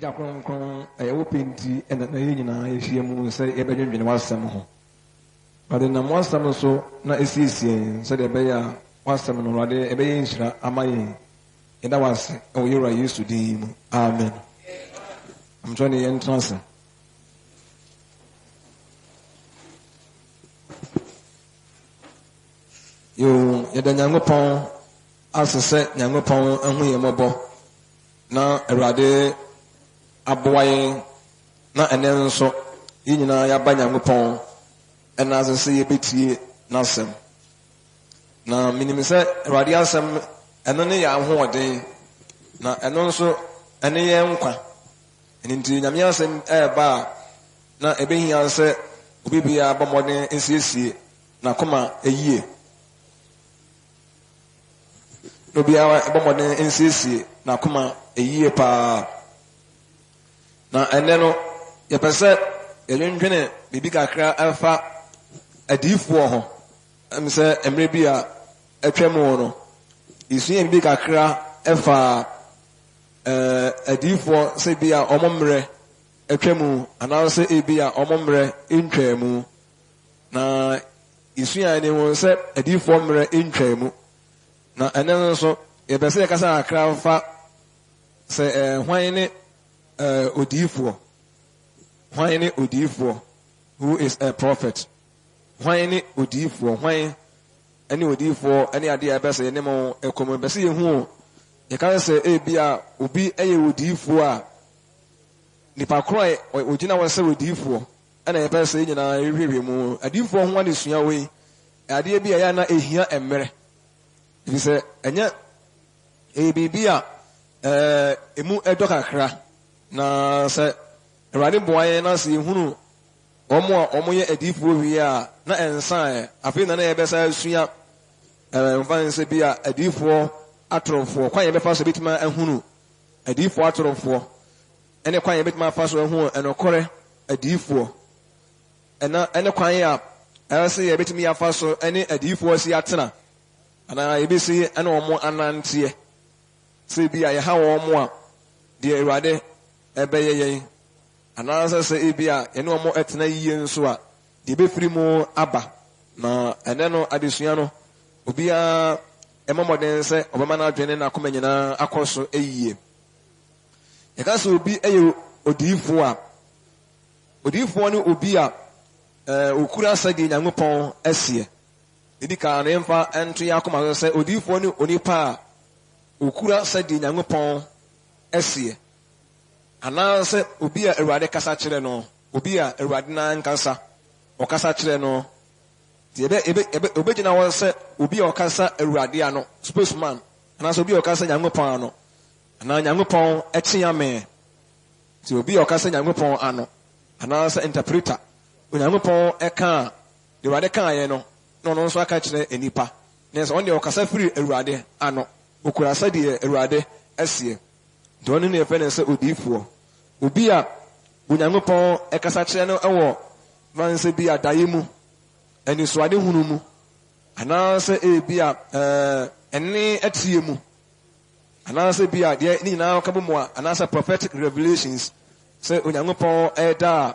Agya kronkron ɛyɛ pinti ɛna na yɛn nyinaa yɛhyia mu sɛ yɛbɛdwendwene w'asɛm ho. Ɔde nam w'asɛm so na esiesie yɛn sɛdeɛ ɛbɛyɛ a w'asɛm no Awurade ɛbɛyɛ nhyira ama yɛn. Yɛda w'ase ɛwɔ Yewura Yesu din mu. Amen. Amtwerɛ ne yɛn tena ase. Yɛda Nyankopɔn ase sɛ Nyankopɔn ahu yɛn mmɔbɔ na Awurade aboa yɛn na ɛnɛ nso yɛn nyinaa yɛaba Nyankopɔn ɛna ase sɛ yɛbɛtie n'asɛm. Na menim sɛ Awurade asɛm ɛno ne yɛ ahoɔden na ɛno nso ɛne yɛ nkwa. Ɛno nti Nyame asɛm ɛɛba a na ɛbɛhia sɛ obi biara bɔ mmɔden nsiesie n'akoma ɛyie. Obiara ɛbɔ mmɔden nsiesie n'akoma ɛyie paa. Na ɛnɛ no yɛpɛ sɛ yɛdwendwene biribi kakra ɛfa adiifoɔ ho. Ɛm sɛ mmerɛ bi a atwa mu no yɛsua biribi kakra ɛfa adiifoɔ sɛ bi a ɔmo mmerɛ atwa mu anaasɛ ebi a ɔmo mmerɛ ntwa mu. Na yɛsua ne ho sɛ adiifoɔ mmerɛ ntwa mu. Na ɛnɛ nso yɛpɛ sɛ yɛkasa kakra fa sɛ hwan ne odiifoɔ. Hwan ne odiifoɔ? Who is a prophet? Hwan ne odiifoɔ? Hwan ne odiifoɔ ne adeɛ a ɛbɛsɛ yɛne mo ɛkɔm bɛsɛ yɛhu yɛka sɛ ebi a obi yɛ odiifoɔ a nipa koro a ogyina wɔ sɛ odiifoɔ ɛna yɛpɛ sɛ nyinaa yɛhwehwɛ mu adiifoɔ ho adesua wɔ yi adeɛ bi a ɛyɛ na ehia mmerɛ. Ebi sɛ ɛnyɛ biribi a emu ɛdɔ kakra na sɛ Awurade boa yɛn na sɛ yɛhunu wɔn a wɔyɛ adiifoɔ wie a na ɛnsan afei na yɛbɛsa asua mfa nsɛ bi a adiifoɔ atorofoɔ kwan yɛbɛfa so bɛtumi ahunu adiifoɔ atorofoɔ ɛne kwan yɛbɛtumi afa so ahunu ɛnɔkɔrɛ adiifoɔ ɛne kwan a ɛyɛ sɛ yɛbɛtumi afa so ɛne adiifoɔ si atena anaa yɛbɛsi ɛne wɔn ananteɛ sɛ bi a yɛha wɔn a deɛ Awurade ɛbɛyɛ yɛn anaasɛ sɛ ebi a yɛne wɔn ɛtena yie nso a deɛ ɛbɛfiri mu aba. Na ɛnɛ no adesua no obiara ɛma mmɔden sɛ ɔbɛma no adwene n'akoma nyinaa akɔ so ɛyie. Yɛka sɛ obi ɛyɛ odiifoɔ a odiifoɔ ne obi a okura sɛdeɛ Nyankopɔn ɛseɛ. Ɛdi kaa no yɛmfa ɛnto yɛ akoma so sɛ odiifoɔ ne onipa a okura sɛdeɛ Nyankopɔn ɛseɛ. Anaasɛ obi a Awurade kasa kyerɛ no, obi a Awurade nankasa ɔkasa kyerɛ no, obɛgyina hɔ sɛ obi a ɔkasa Awurade ano, spokesman, anaasɛ obi a ɔkasa Nyankopɔn ano, anaa Nyankopɔn ɛkye amee. Nti obi a ɔkasa Nyankopɔn ano, anaasɛ interpreter, Onyankopɔn ɛka deɛ Awurade kaeɛ no, na ɔno nso aka kyerɛ enipa. Na sɛ ɔno deɛ ɔkasa firi Awurade ano, okura sɛdeɛ Awurade ɛseɛ. Nti ɔno ne yɛfrɛ no sɛ odiifoɔ. Obi a Onyankopɔn ɛkasa kyerɛ no ɛwɔ mansɛ bi a daeɛ mu, anisoade hunu mu, anaasɛ ebi a ɛne ɛteɛ mu, anaasɛ bi a deɛ ne nyinaa ka bɔ mu a anaasɛ prophetic revelations sɛ Onyankopɔn ɛda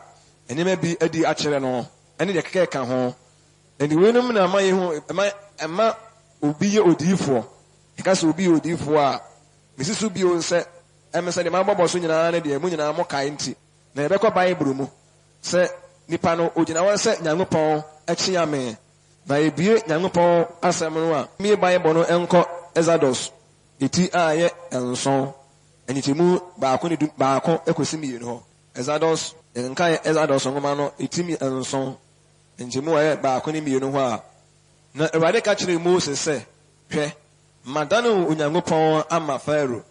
a nneɛma bi adi akyerɛ no ɛne deɛ kɛkɛ ka ho. Ɛnti weinom na ama yɛhu ɛma obi yɛ odiifoɔ. Ɛka sɛ obi yɛ odiifoɔ a mesi so bio sɛ ɛmɛ sɛ deɛ mabɔbɔ so nyinaa ne deɛ mu nyinaa mo kae nti na yɛbɛkɔ Bible mu sɛ nipa no ogyina hɔ sɛ Nyankopɔn akyi amee. Na ebie Nyankopɔn asɛm no a mie Bible no ɛnkɔ Exodus eti a yɛ nson ɛnitemu baako ekosi mmienu hɔ. Exodus nka yɛ Exodus nwoma no eti nson ɛnitemu a yɛ baako ne mmienu hɔ a na Awurade ka kyerɛ Moses sɛ hwɛ madane Onyankopɔn ama Pharaoh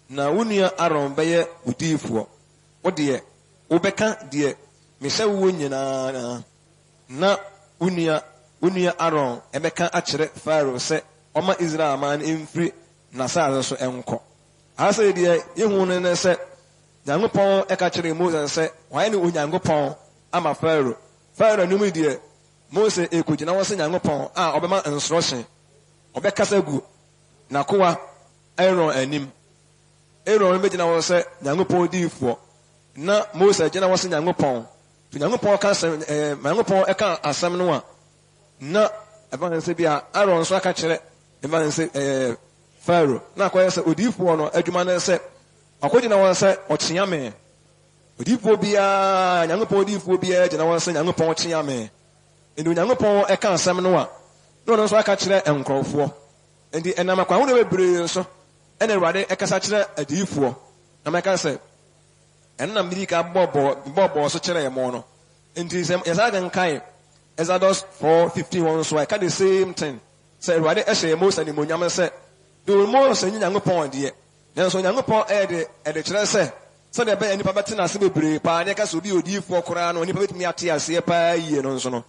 na wo nua Aaron bɛyɛ odiifoɔ. Wo deɛ wobɛka deɛ mehyɛ wo nyinaa na wo nua Aaron ɛbɛka akyerɛ Pharaoh sɛ ɔma Israel man mfiri n'asase so ɛnkɔ. Asɛ deɛ yehu no ne sɛ Nyankopɔn ɛka kyerɛ Moses sɛ wɔayɛ ne Onyankopɔn ama Pharaoh. Pharaoh no mu deɛ Moses ekogyina wɔ sɛ Nyankopɔn a ɔbɛma nsorɔhye ɔbɛkasa gu n'akowa Aaron anim. Aaron begina was say Nyankopɔn diifo na Moses gina was Nyankopɔn to Nyankopɔn ka Nyankopɔn eka asɛm no a na evan se bia Aaron so aka kyerɛ evan se Pharaoh na akɔyɛ sɛ odiifo no adwuma no sɛ akɔgyina wɔn sɛ ɔkyea me odiifo bia Nyankopɔn odiifo bia gyina wɔn sɛ Nyankopɔn ɔkyea me nti Nyankopɔn eka asɛm no a na ɔno nso aka kyerɛ nkurɔfoɔ nti ɛnam akwan ho bebree nso ɛna Awurade ɛkasa kyerɛ adiifoɔ na mɛka sɛ ɛnam bi ka bɔbɔ so kyerɛ yɛn no nti sɛ yɛsa gankae Exodus 4:15 wɔn nso ɛka the same thing sɛ Awurade ɛhyɛ Moses animonyam sɛ do Moses nyɛ Nyankopɔn deɛ nanso Nyankopɔn ɛde kyerɛ sɛ sɛdeɛ ɛbɛyɛ nipa bɛte n'ase bebree paa ne ɛka sɛ obi odiifoɔ koraa no nipa bɛtumi ate aseɛ paa yie no nso no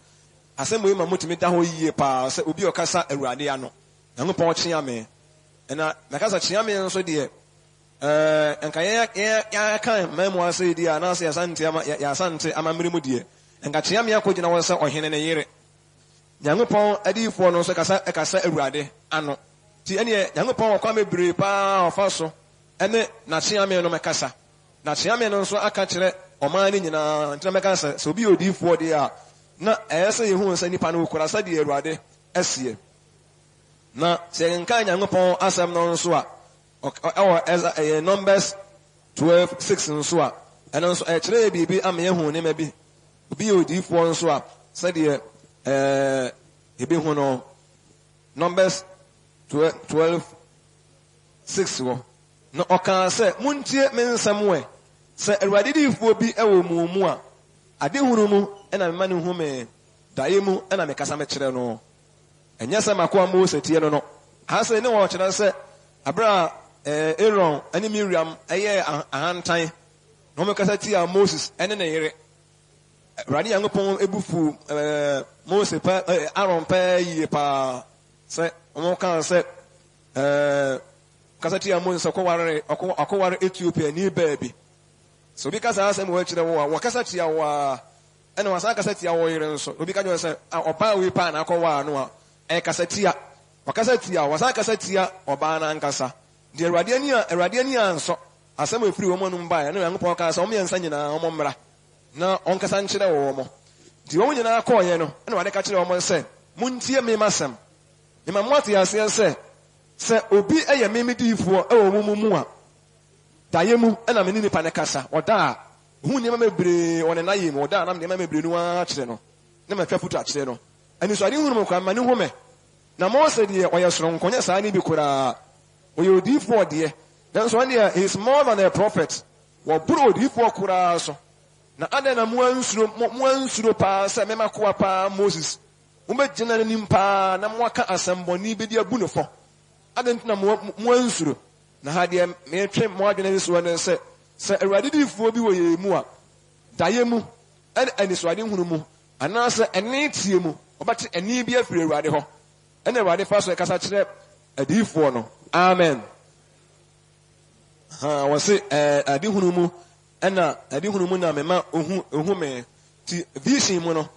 asɛm yi ma motumi da hɔ yie paa sɛ obi ɔkasa Awurade ano Nyankopɔn kyea me ɛna mɛkasa kyea me nso deɛ nka yɛka mamu asɛ deɛ anaasɛ yɛasante amammere mu deɛ nka kyea me akɔgyina wɔ sɛ ɔhene ne yere Nyankopɔn adiifoɔ no nso ɛkasa Awurade ano nti ɛneɛ Nyankopɔn wɔkwa bebree paa ɔfa so ɛne n'akyea me no mɛkasa n'akyea me no nso aka kyerɛ ɔman no nyinaa nti na mɛka sɛ obi yɛ odiifoɔ deɛ a na ɛyɛ sɛ yɛhu sɛ nipa no wokura sɛdeɛ Awurade ɛseɛ na sɛ yɛnka Nyankopɔn asɛm no nso a ɛwɔ Numbers 12:6 nso a ɛno nso ɛkyerɛ yɛ biribi ama yɛhu nneɛma bi obi yɛ odiifoɔ nso a sɛdeɛ yɛbɛhu no Numbers 12:6 wɔ na ɔkaa sɛ montie me nsɛm wɛ sɛ Awurade diifoɔ bi ɛwɔ mu a adehunu mu ɛna mema ne hu me daeɛ mu ɛna mekasa mekyerɛ no ɛnyɛ sɛ makoa Mose tie no no asɛ ne wɔkyerɛ sɛ abra Aaron ɛne Miriam ɛyɛ ahantan na wɔmekasa tia Moses ɛne ne yere Awurade Nyankopɔn ebufu Mose Aaron paa yie paa sɛ wɔka sɛ kasa tia Moses ɔkɔware Ethiopia ni baabi so obi kasa asɛm wɔ akyerɛ wo a wɔkasa tia wo a ɛna wasa kasa tia wo yere nso obi ka gye sɛ ɔbaa wi paa na akɔwaa no a ɛkasa tia wakasa tia wasa kasa tia ɔbaa na ankasa de Awurade ani anso asɛm efiri wɔn anum baa ɛna Nyankopɔn ka sɛ wɔn yɛnsa nyinaa wɔn mmra na ɔnkasa nkyerɛ wɔn de wɔn nyinaa kɔɔyɛ no ɛna Awurade ka kyerɛ wɔn sɛ muntie me masɛm me ma mo ate aseɛ sɛ obi ɛyɛ me diifoɔ ɛwɔ mu a daeɛ mu ɛna me ne nipa ne kasa ɔda a hu nneɛma bebree ɔne na yɛ mu ɔda a nam nneɛma bebree no akyerɛ no na matwa foto akyerɛ no ɛni so ade hunu mu kwa ma ne hu me na Mose deɛ ɔyɛ soronko nyɛ saa ne bi koraa ɔyɛ odiifoɔ deɛ nanso ɔne deɛ he is more than a prophet wɔboro odiifoɔ koraa so na adɛn na mo ansuro paa sɛ mɛma koa paa Moses mobɛgyina n'anim paa na moaka asɛmbɔne bi de abu no fɔ adɛn nti na mo ansuro na ha deɛ metwe mo adwene ne so ne sɛ Awurade diifoɔ bi wɔ yɛn mu a daeɛ mu ɛne anisoade hunu mu anaasɛ ɛne tie mu ɔbɛte ɛne bi afiri Awurade hɔ ɛna Awurade fa so ɛkasa kyerɛ adiifoɔ no amen wɔse ade hunu mu ɛna ade hunu mu na mema ohu me ti vision mu no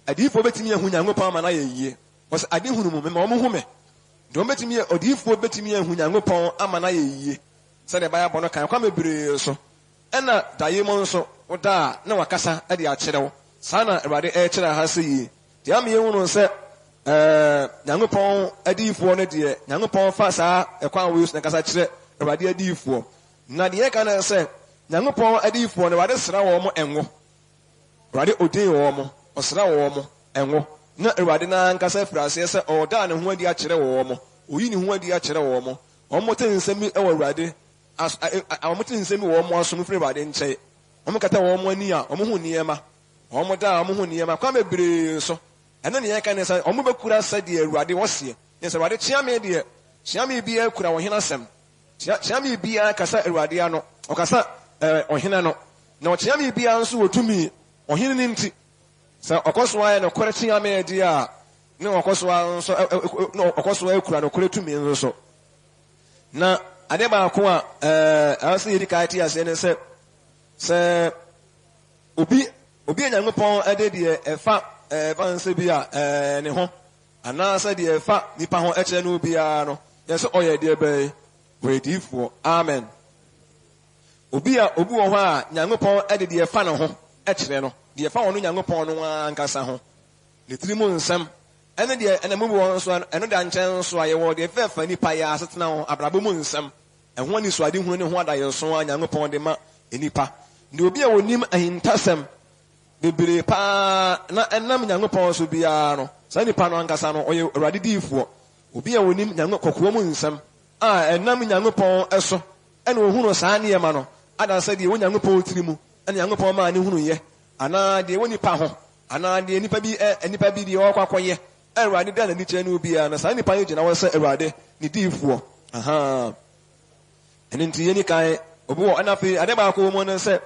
adiifoɔ bɛtumi ahu Nyankopɔn ama na yɛ yie wɔse ade hunu mu mema ɔmo hu me de wɔn bɛtumi odiifoɔ bɛtumi ahu Nyankopɔn ama na yɛ yie sɛdeɛ ɛbɛyɛ abɔ no kan kwa bebree so ɛna daeɛ mu nso woda a na wakasa ɛde akyerɛ wo saa na Awurade ɛkyerɛ ha sɛ yie deɛ ama yɛhu no sɛ Nyankopɔn adiifoɔ no deɛ Nyankopɔn fa saa ɛkwan wɔ so na kasa kyerɛ Awurade adiifoɔ na deɛ ɛka no sɛ Nyankopɔn adiifoɔ no Awurade sra wɔn mo ɛnwo Awurade odin wɔn mo ɔsra wɔn mo ɛnwo na Awurade na nkasa firi aseɛ sɛ ɔda ne ho adi akyerɛ wɔn mo oyi ne ho adi akyerɛ wɔn mo wɔn mo te nsɛm bi ɛwɔ Awurade wɔn mo te nsɛm bi wɔ wɔn mo asom firi Awurade nkyɛn wɔn mo kata wɔn mo ani a wɔn ho nneɛma wɔn mo da a wɔn ho nneɛma kwa bebree so ɛno ne yɛn ka ne sɛ wɔn bɛkura sɛdeɛ Awurade wɔseɛ ne sɛ Awurade kyeame deɛ kyeame biara kura wɔn hena asɛm kyeame biara kasa Awurade ano ɔkasa ɔhene no na ɔkyeame biara nso wɔ tumi ɔhene ne nti sɛ ɔkɔ so ayɛ no kɔrɛ kyeame deɛ a ne ɔkɔ so nso na ɔkɔ so akura no kɔrɛ tumi nso na ade baako a ɛsɛ yɛdi ka ate aseɛ ne sɛ obi a Nyankopɔn ɛde deɛ ɛfa nsa bi a ne ho anaasɛ deɛ ɛfa nipa ho ɛkyerɛ no biara no yɛsɛ ɔyɛ deɛ bɛyɛ wɔyɛ diifoɔ amen obi a obi wo ho a Nyankopɔn ade de fa no ho kyerɛ no de fa wono Nyankopɔn no ankasa ho ne tirimu nsɛm ɛne de ɛna mu wo nso ɛno da nkyɛn nso a yɛwɔ de fa nipa yɛ asetena ho abrabɔ mu nsɛm ɛho ni so ade hu ne ho adayɛ so a Nyankopɔn de ma enipa de obi a wonim ahintasɛm bebree pa na ɛnam Nyankopɔn so biara no saa nipa no ankasa no ɔyɛ Awurade diifoɔ obi a wonim Nyankopɔn mu nsɛm a ɛnam Nyankopɔn ɛso ɛna ohunu saa nneɛma no adansa deɛ wo Nyankopɔn tirimu ɛna Nyankopɔn ma ne hunu yɛ ana deɛ wo nipa ho ana deɛ nipa bi deɛ ɔkɔ akɔyɛ Awurade da na ni kyerɛ no biara na saa nipa yɛ gyina wɔ sɛ Awurade ne diifoɔ ɛno nti yɛni kan obi wɔ ɛna afei ade baako mu no sɛ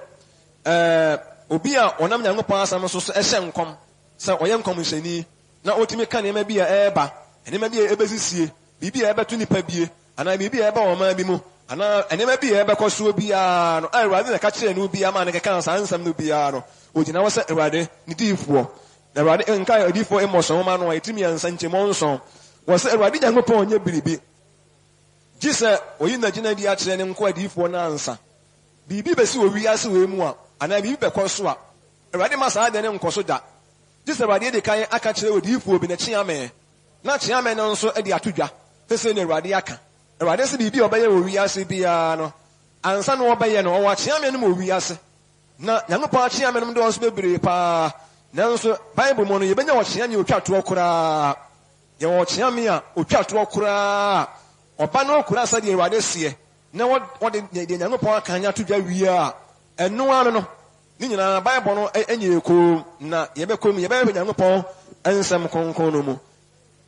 obi a ɔnam Nyankopɔn asɛm so ɛhyɛ nkɔm sɛ ɔyɛ nkɔmhyɛni na otumi ka nneɛma bi a ɛɛba nneɛma bi a ɛbɛsisie biribi a ɛbɛto nipa bie anaa biribi a ɛbɛ ɔman bi mu anaa nneɛma bi a ɛbɛkɔ soɔ biara no Awurade na ka kyerɛ no biara ma ne keka saa nsɛm no biara no ogyina wɔ sɛ Awurade ne diifoɔ na Awurade nka adiifoɔ mmɔsɔn ma no a ɛtumi yɛ nsankyɛmɔ nson wɔ sɛ Awurade Nyankopɔn ɔnyɛ biribi gye sɛ oyi na gyina di akyerɛ ne nko adiifoɔ no ansa biribi bɛsi wɔ wiase wɔ mu a anaa biribi bɛkɔ so a Awurade ma saa de ne nkɔ so da gye sɛ Awurade de kan aka kyerɛ odiifoɔ bi na kyeame na kyeame no nso de ato dwa sɛ ne Awurade aka Awurade sɛ biribi a ɔbɛyɛ wɔ wiase biara no ansa na ɔbɛyɛ no ɔwɔ kyeame no wɔ wiase na Nyankopɔn akyeame no de ɔnso bebree paa nanso Bible mu no yɛbɛnya wɔ kyeame otwa toɔ koraa yɛwɔ kyeame a otwa toɔ koraa ɔba no okura sɛ deɛ Awurade seɛ na wɔde deɛ Nyankopɔn aka anya to dwa wie a ɛno ano no ne nyinaa Bible no ɛnyɛ ko na yɛbɛkɔ mu yɛbɛhwɛ Nyankopɔn nsɛm kronkron no mu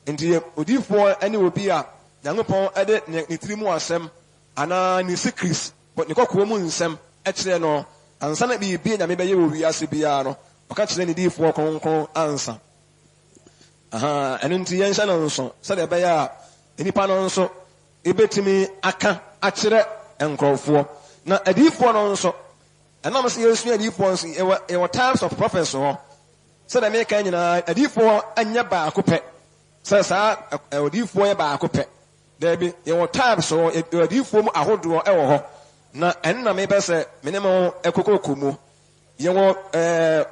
nti odiifoɔ ɛne obi a Nyankopɔn ɛde ne tiri mu asɛm anaa ne secrets ne kɔkɔɔ mu nsɛm ɛkyerɛ no ansa na biribi Nyame bɛyɛ wɔ wiase biara no ɔka kyerɛ ne diifoɔ kronkron ansa ɛno nti yɛnhyɛ no nso sɛdeɛ ɛbɛyɛ a nipa no nso ebetumi aka akyerɛ nkurɔfoɔ na adiifoɔ no nso ɛnam sɛ yɛsua adiifoɔ nso ɛwɔ types of prophets hɔ sɛdeɛ meka nyinaa adiifoɔ anyɛ baako pɛ sɛ saa adiifoɔ yɛ baako pɛ daabi yɛwɔ types hɔ yɛwɔ adiifoɔ mu ahodoɔ ɛwɔ hɔ na ɛno na mepɛ sɛ mene mo ɛkokɔkɔ mu yɛwɔ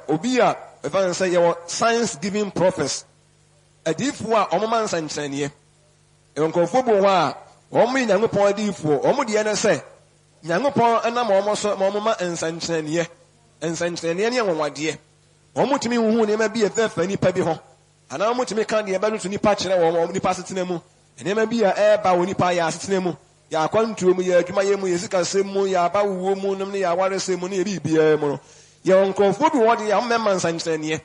obi a ɛfa ne sɛ yɛwɔ science giving prophets adiifoɔ a ɔmoma nsɛnkyerɛnneɛ ɛwɔ nkurɔfoɔ bi wɔ hɔ a wɔn yi Nyankopɔn adiifoɔ wɔn deɛ ne sɛ Nyankopɔn ɛnam wɔn so ma wɔn ma nsɛnkyerɛnneɛ ne anwanwadeɛ wɔn tumi huhu nneɛma bi ɛfɛɛfɛ nipa bi hɔ anaa wɔn tumi ka deɛ ɛbɛto nipa kyerɛ wɔn nipa asetena mu nneɛma bi a ɛɛba wɔ nipa yɛ asetena mu yɛ akwantuo mu yɛ adwumayɛ mu yɛ sikasɛm mu yɛ aba wuo mu nom ne yɛ awaresɛm mu ne yɛ biribiara mu no yɛ nkurɔfoɔ bi wɔ de yɛ mɛma nsɛnkyerɛnneɛ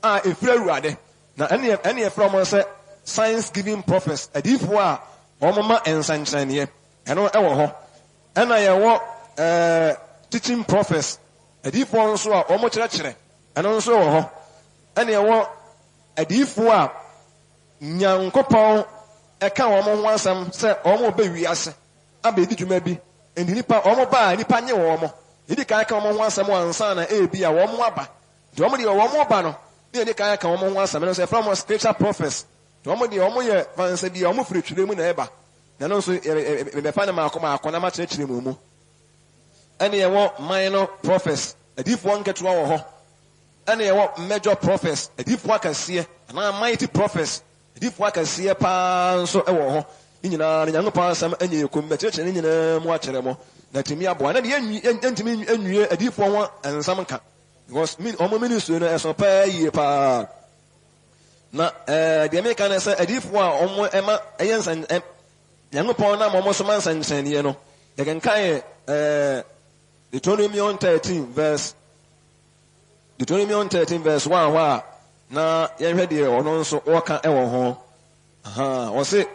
a ɛfiri Awurade na ɛne yɛfrɛ wɔn sɛ science giving prophets adiifoɔ a wɔn ma nsɛnkyerɛnneɛ ɛno ɛwɔ hɔ ɛna yɛwɔ teaching prophets adiifoɔ nso a wɔn kyerɛkyerɛ ɛno nso wɔ hɔ ɛna yɛwɔ adiifoɔ a Nyankopɔn ɛka wɔn ho asɛm sɛ wɔn bɛ wiase abɛdi dwuma bi nti nipa wɔn ba nipa nye wɔn yɛdi kan ka wɔn ho asɛm ansa na ebi a wɔn aba nti wɔn deɛ wɔn ba no ne yɛdi kan ka wɔn ho asɛm no sɛ from scripture prophets nti wɔn deɛ wɔn yɛ fansa bi a wɔn firi twere mu na ɛba na no nso yɛbɛfa ne maako na ma kyerɛkyerɛ mu mu ɛne yɛwɔ minor prophets adiifoɔ nketewa wɔ hɔ ɛne yɛwɔ major prophets adiifoɔ akɛseɛ anaa mighty prophets adiifoɔ akɛseɛ paa nso ɛwɔ hɔ ne nyinaa ne Nyankopɔn asɛm ɛnyɛ ekom bɛkyerɛkyerɛ ne nyinaa mu akyerɛ mo na tumi aboa na deɛ yɛntumi anwie adiifoɔ ho nsɛm nka because ɔmo ministry no ɛso paa yie paa na deɛ meka ne sɛ adiifoɔ a ɔmo ɛma ɛyɛ nsɛn Nyankopɔn na ɔmo so ma nsɛnkyerɛnneɛ no yɛkenkan Deuteronomy 13 verse 1 hɔ a na yɛhwɛ deɛ ɔno nso wɔka ɛwɔ ho ɔse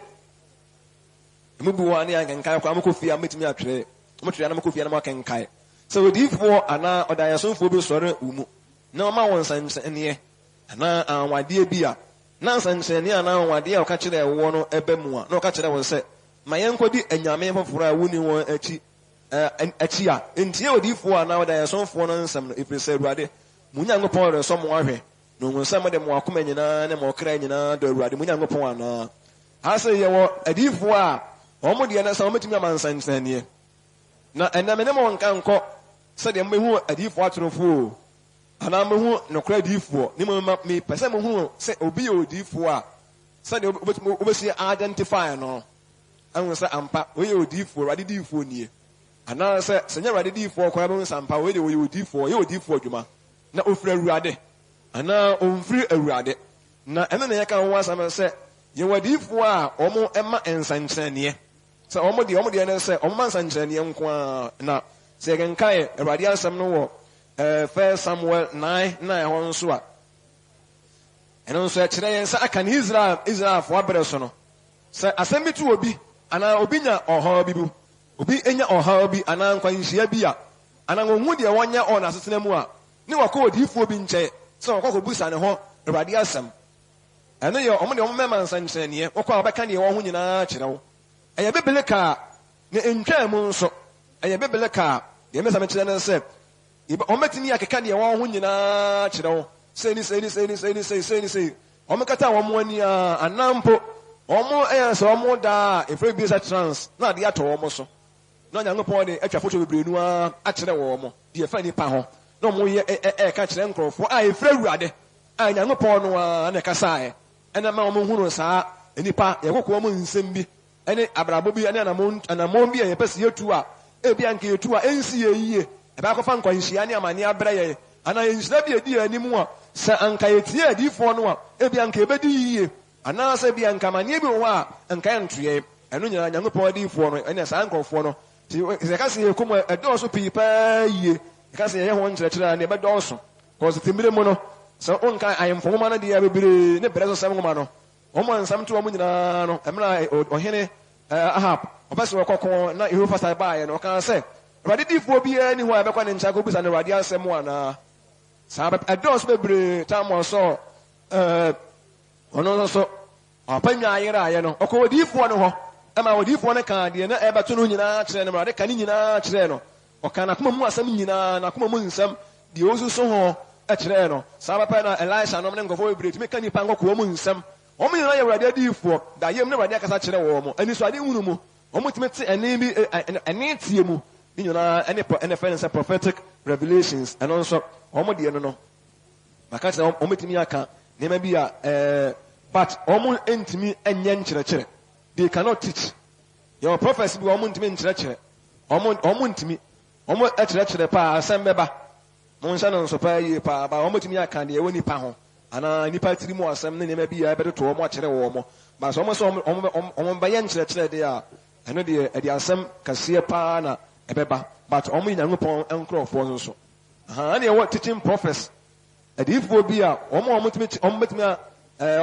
emubu hɔ ne yɛkenkan kɔ amokɔ fie a metumi atwerɛ motwerɛ na mokɔ fie na mokenkan sɛ odiifoɔ anaa ɔdayɛsomfoɔ bi sɔre wo mu na ɔma wɔ nsɛnkyerɛnneɛ anaa anwadeɛ bi a na nsɛnkyerɛnneɛ anaa anwadeɛ a ɔka kyerɛ ɛwɔ no ɛbɛ mu a na ɔka kyerɛ wɔn sɛ ma yɛnkɔdi anyame foforɔ a woni wɔn akyi a ntie odiifoɔ anaa ɔdayɛsomfoɔ no nsɛm no ɛfiri sɛ Awurade mo Nyankopɔn resɔ mo ahwɛ na ɔhu sɛ mode mo akoma nyinaa ne mo kra nyinaa dɔ Awurade mo Nyankopɔn anaa ha sɛ yɛwɔ adiifoɔ a wɔn deɛ no sɛ wɔmɛtumi ama nsɛnkyerɛnneɛ na enam ne mo nka nko se de mehu adifo atorofo ana mehu nokra adifo ne mo me pese mehu se obi ye odifo a se de obesi identify no anwo se ampa oye odifo radidifo nie ana se senya radidifo kwa be sampa oye de oye odifo adwuma na ofira awurade ana omfiri awurade na ene na yeka ho asam se ye wadifo a omo ema ensankyerene se omo de ne se omo ensankyerene nko a na se genkae awurade asam no wo 1 Samuel 9 ho nso a eno nso e kire yen se aka ne Israel fo abere so no se asem bi tu obi ana obi nya oha bi bu obi enya oha bi ana nkwanhia bi a ana ngu de wonya on asetena mu a ne wakọ odifo bi nche se wakọ busa ne ho awurade asam eno ye omo de omo mema nsankyerene wakọ abeka ne wo ho nyina kire wo eye bebele ka ne entwa mu nso eye bebele ka de mesa me kire ne se ometini akeka ne wo ho nyina kire wo sei omo kata wo mo ani a anampo omo so omo da efre bi sa trans na de ato wo mo so na Nyankopɔn de atwa foto bebrenu a akire wo mo de efa ni pa ho na mo ye ka kire nkrofo a efre awurade a Nyankopɔn no a na kasa e ena ma mo hunu saa enipa ye kokko mo nsem bi ene abrabo bi ene anamon bi ye pese yetu a ebi anke yetu a ensi ye yie e ba ko fa nkwanhia ne amane abra ye ana yenhyira bi edi animu a se anka yetie adifo no a ebi anke ebedi yie ana se bi anka mane bi wo a anka yentoye eno nyina Nyankopɔn adifo no ene saa nkrofo no ti se ka se ye komo edoso pipa yie ka se ye ho nkyerɛkyerɛ na ebe doso ko se timire mu no se onka ayemfo ma na de ya bebere ne bere so sam ma no omo ansam to omo nyina no emra ohene Ahab obese wokoko na ihu fasa ba ye no kan se radidifo bi ani ho abekwa ne ncha ko bisa ne radi asem ana sabe ados bebere tam so ono so apanya ayira aye no okọ odifo no ho ema odifo ne kan de na ebeto no nyina kire ne radi kan nyina kire no okana kuma mu asem nyina na kuma mu nsam de ozu so ho kire no sabe pa na Elisha no ne ngofo bebere timi kan nipa ngoko mu nsam omo nyina ye radi adifo da yem ne radi akasa kire wo mo ani so ade hunu mu omo timi te ene bi ene tie mu nyina ene fence prophetic revelations and also omo de no maka se omo timi aka ne ma bi a but omo entimi enye nkyerɛkyerɛ they cannot teach your prophecy bi omo ntimi nkyerɛkyerɛ omo ntimi omo ɛkyerɛkyerɛ pa asɛm bɛba mo nsa no nso pa yi pa ba omo timi aka de ewo nipa ho ana nipa tiri mu asɛm ne ma bi a ɛbɛde to omo akyerɛ wo mo ba so omo so omo ba yɛ nkyerɛkyerɛ de a ɛno de ɛde asɛm kase pa na ɛbɛba but omo Nyankopɔn enkrofo nso ana ye what teaching prophets adifo bi a omo betimi a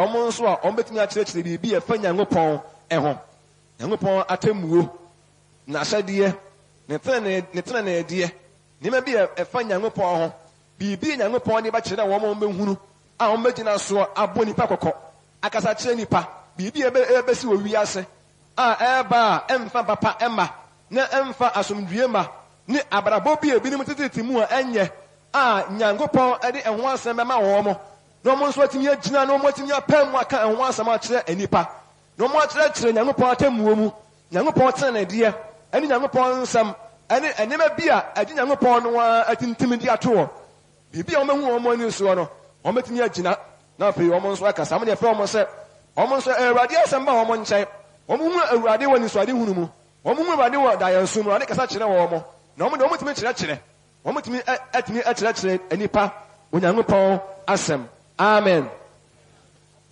omo nso a omo betimi a kyerɛkyerɛ bi ɛfa Nyankopɔn ɛho Nyankopɔn atemuo na ahyɛdeɛ ne tena na ɛdeɛ nima bi ɛfa Nyankopɔn ho bibi Nyankopɔn ne ba kyerɛ wɔn bɛhunu a wɔn bɛgyina so abɔ nipa kɔkɔ akasa kyerɛ nipa bibi ɛbɛsi wɔ wiase a ɛba ɛmfa papa ɛma na ɛmfa asomdwie ma ne abrabɔ bi ebinom tete mu a ɛnyɛ a Nyankopɔn ɛde ɛho asɛm bɛma wɔn mo na wɔn nso atumi agyina na wɔn atumi apɛ mu aka ɛho asɛm akyerɛ anipa na wɔn akyerɛkyerɛ Nyankopɔn atemmuo mu Nyankopɔn tena na deɛ ɛne Nyankopɔn nsɛm ɛne ɛnɛma bi a ɛde Nyankopɔn no a atintim di ato wɔ biribi a wɔn ahu wɔn ani soɔ no wɔn atumi agyina na afei wɔn nso akasa wɔn deɛ fɛ wɔn sɛ wɔn nso Awurade asɛm ba wɔn nkyɛn wɔn hu Awurade wɔ nisuade hunu mu wɔn hu Awurade wɔ dayansu mu Awurade kasa kyerɛ wɔn mo na wɔn de wɔn tumi kyerɛkyerɛ wɔn tumi atumi akyerɛkyerɛ nipa Onyankopɔn asɛm amen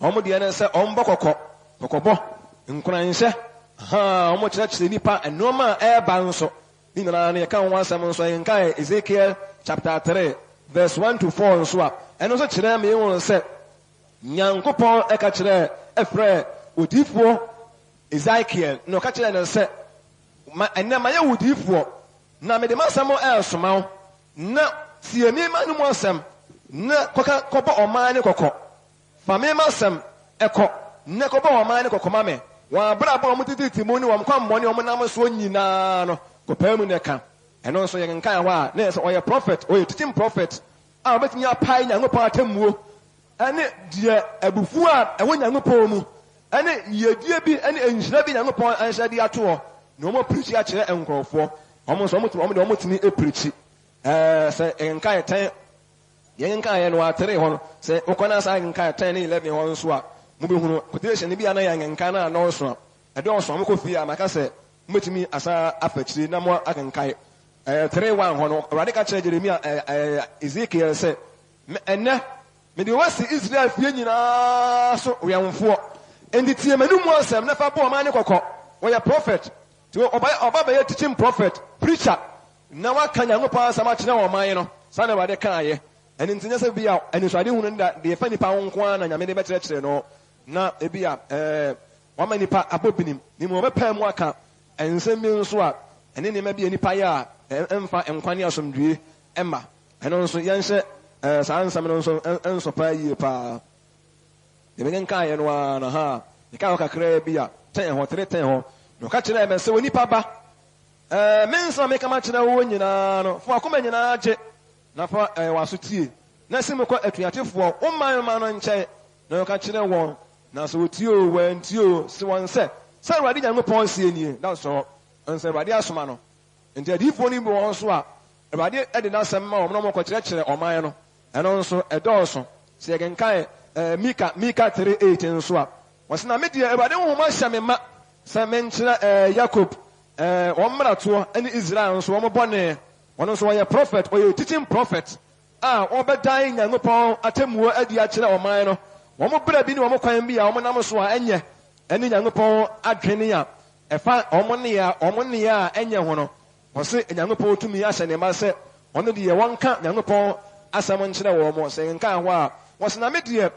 wɔn deɛ ne sɛ wɔn bɔ kɔkɔbɔ nkuranhyɛ wɔn kyerɛkyerɛ nipa nneɛma a ɛɛba nso ne nyinaa ne yɛka wɔn asɛm nso yɛnka Ezekiel chapter 3 verse 1 to 4 nso a ɛno nso kyerɛ me wɔn sɛ Nyankopɔn ɛka kyerɛ ɛfrɛ odiifoɔ Ezekiel na ɔka kyerɛ ne sɛ ɛnɛ ma yɛ odiifoɔ na mede masɛm ɛɛsoma wo na tie me ma no mu asɛm na kɔbɔ ɔman ne kɔkɔ fa me masɛm ɛkɔ na kɔbɔ ɔman ne kɔkɔ ma me wɔn abrabɔ wɔn tete mu ne wɔn kɔmmɔ ne wɔn nam soɔ nyinaa no kɔpɛ mu ne ka ɛno nso yɛ nkan hɔ a na yɛ sɛ ɔyɛ prophet ɔyɛ teaching prophet a ɔbɛtumi apae Nyankopɔn atemmuo ɛne deɛ abufuo a ɛwɔ Nyankopɔn mu ɛne yɛdie bi ɛne nhyira bi Nyankopɔn anhyɛ de ato hɔ na wɔn apirikyi akyerɛ nkurɔfoɔ almost to me a preachy. Say, and kind of 10. Yen kind and what 3 on, say, Okana sang kind 10, 11 on swap. Moving quotation, maybe an young and Kana and also. I don't so much fear, my cousin, much me as a aperture, no more I can kai. 3-1 on Radical Jeremiah Ezekiel said, and now, me the West Israel, so we are 4. And the team, no more, Sam, never bore my cock, or a prophet, to obey a teaching prophet, preacher. Now I can you pass so much now, my son of the car, and in Tennis be out, and it's I didn't that the funny pound one and I made a better no, now it be up, one many part above him, the more pen waka, and send me swap, and then there may be any paya, and Quania some tree, Emma, and also Yanse, Sans and so pay you pa. The Megan Kai and one, aha, the Kaka Crabia, 10 or 3 10 no catch them and so any papa. Men so make a match now when you know, for a comment in a jet, not for a wasuti. Nasimoko at Yatif for 1 man and chair, no catch them one. Now so with you went you, so one said, so I didn't go point seeing you, that's all. And said, Radiasmano. And the deep one was swap. About it, I did not some more, no more contraction or mine, and also a Dawson. Say again, Kai. Mika 38 and swap. Was not media about the woman Samima, Samentra, Jacob, one Maratua, and Israel, so one bonnet, one also a prophet or a teaching prophet. Or by dying and upon a temple at the Achilla or Mino. One more bread, one more can be our Namaswa, and ye, and young upon Adrenia, a fine Omonia, and Yahono. Was it young upon to me as an emassa, one of the one cat, young upon as someone said, or more saying, Kawa, was not media.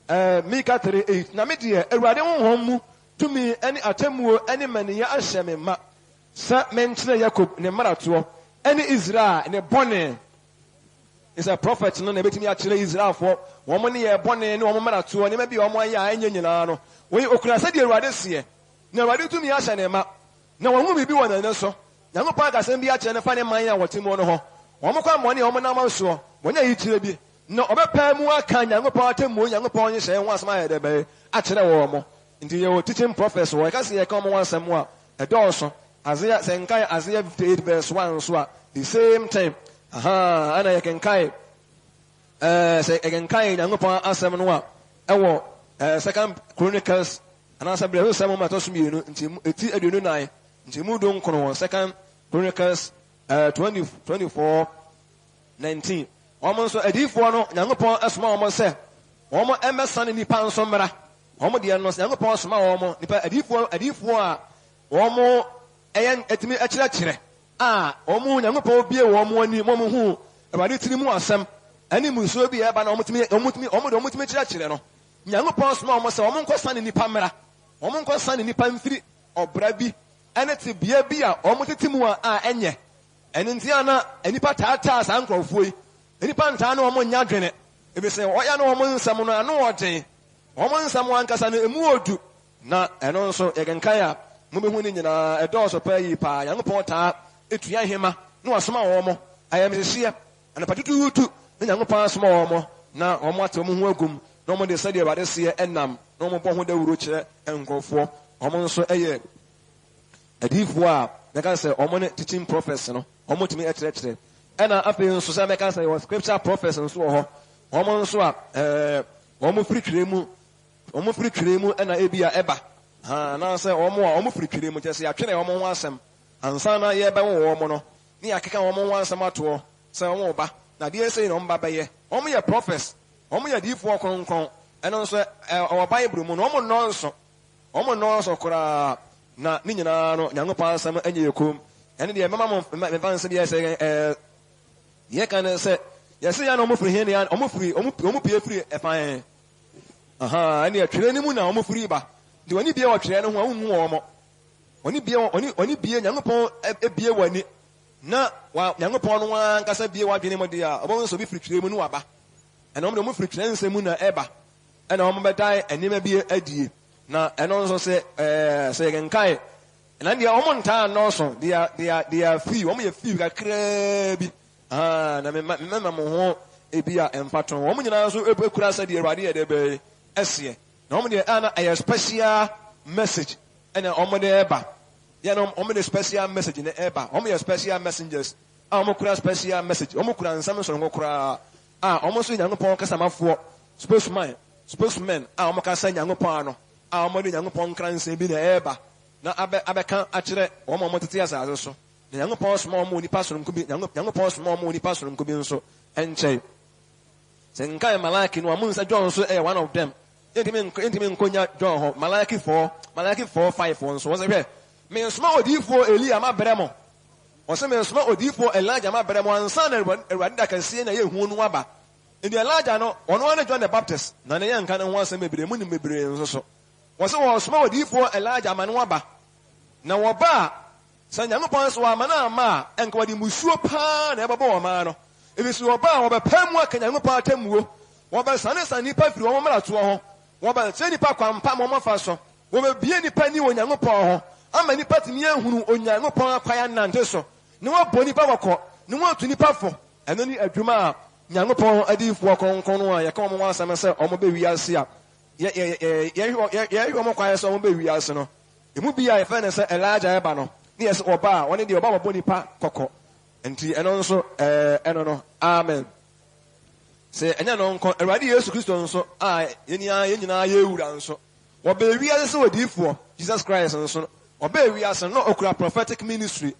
Mika 38. Namidia, a radical home to me any atemu, any mania ashame ma. Sat mention Jacob, ne Maratua, any Israel, in a bonnet. Is a prophet, no, never me actually Israel for 1 money a bonnet, no Maratua, and maybe on my and Yanano. We Okrasa de Radesia. No, I do to me ashanema. No one will be one and so. Young Parkas and be at and find a mine what Timono. One more money on my so. When I eat to be. No, about Pamua can young part and young upon you say once my day, actually, warm. Into your teaching professor, I can see a common one somewhere, a Dawson, Isaiah Senkai, Isaiah 58 verse 1, swap, the same time. Aha, and I can kai, say again, kai, young upon us, Samuel, our 2 Chronicles, and answer Bravo Samuel Matosmi, until a new night, until Mudon Kono, 2 Chronicles 24:19. Almost a deep one, young upon a small one say, Omo Emerson in the pound somewhere. Omo the annos, young upon small omo, a deep one, Omo, and at me at lecture. Omo, young upon beer, Omo, who, about it to the more some, any muso be about almost me, almost me lecture. Young upon small was Omonco son in the Pamela, Omonco son in the Pamphlet, or Brabby, and it's a beer, almost a Timua, Enya, and in Tiana, any patatas, uncle Fui. Any pantano among Yadrene. If you say, why I know among someone I know what day. Among someone can say, Mudu. Na, and also Egankaya, moving in a door of pay pa, young porter, it's Yahima, no a small omo. I am the seer, and a particular two, the young pass small omo. Now, on what Mungum, no more they study about this year and nam, no more born with the roacher and go for almost a year. A deep war, like I say, omon teaching professor, almost me at lecture. And I feel so some can say was scripture prophets and so on. Almost swap, almost free cremu, and I be a eba. And I say, almost free cremu, just say, I can't almost want some. And sana ye ba woman, near I can almost want some at all. So, oba, now dear say, on Babaye, only a prophet, only a deep walk on con, and also our Bible, almost nonsense, almost nonsense, na Ninano, young passam, and you come. And the mamma of my advance, yes, ye can say, yes, I am free here, I'm free, free, if I aha, and you're training moon, I'm free, but do any be our trainer who won't warm? Only be a young upon a beer one. Na, while young upon one, cast a beer, what name of the abundance of free training, and I'm the free train, say Muna Eba, and I'm about die, and never be a dear. Now, and also say again, Kai. And then the Oman town also, they are free, only a few got crabby. Na remember mo e bia empaton wo nyina so ekura sa de awade de be esie na mo de ana a special message and omo de eba You know, the special message in the air. Your special messengers. Special message. Some almost in young pon Casama for spokesman. Can young pano. Young pon crans be the air. Now I can't actually one more to tears also. The young pon small money passion could be young pon small money passion could be so and say. Senkai Malaki no Munsa John so one of them. Intimate Konya John Malaki 4:5 so was a me small D4 Elia ma bremo. Was a small D4 Elijah ma bremo and son and Randa can see in a year who waba. In the Elijah no one John the Baptist, none young can once maybe the moon may be also. Was a small D4 Elijah Manwaba. Now waba San Yamapons wa mana and Kwadi Musua pa never bore mano. If it's your bar or a pen work and Yamapa Temu, Waba Sanas and Nipa through Omara to home, Waba Senipa Pamoma Faso, Waba be any penny on Yamapo. I'm many party who on Yamapo Payan Nanteso. No one Boni Pavako, no one to Nipa for, and only a Juma, Yamapo, Adi for Concoa, Yakom once and myself, or maybe we are Sia. You almost some baby arsenal. It would be a fairness a large abano. Yes, or bar, one of the Obama Bonipa Coco. And also, I don't know, amen. Say, and I don't call a radius Christian, so I, in you, so. What be we are so deep for Jesus Christ and so. Obey we are so no okra prophetic ministry.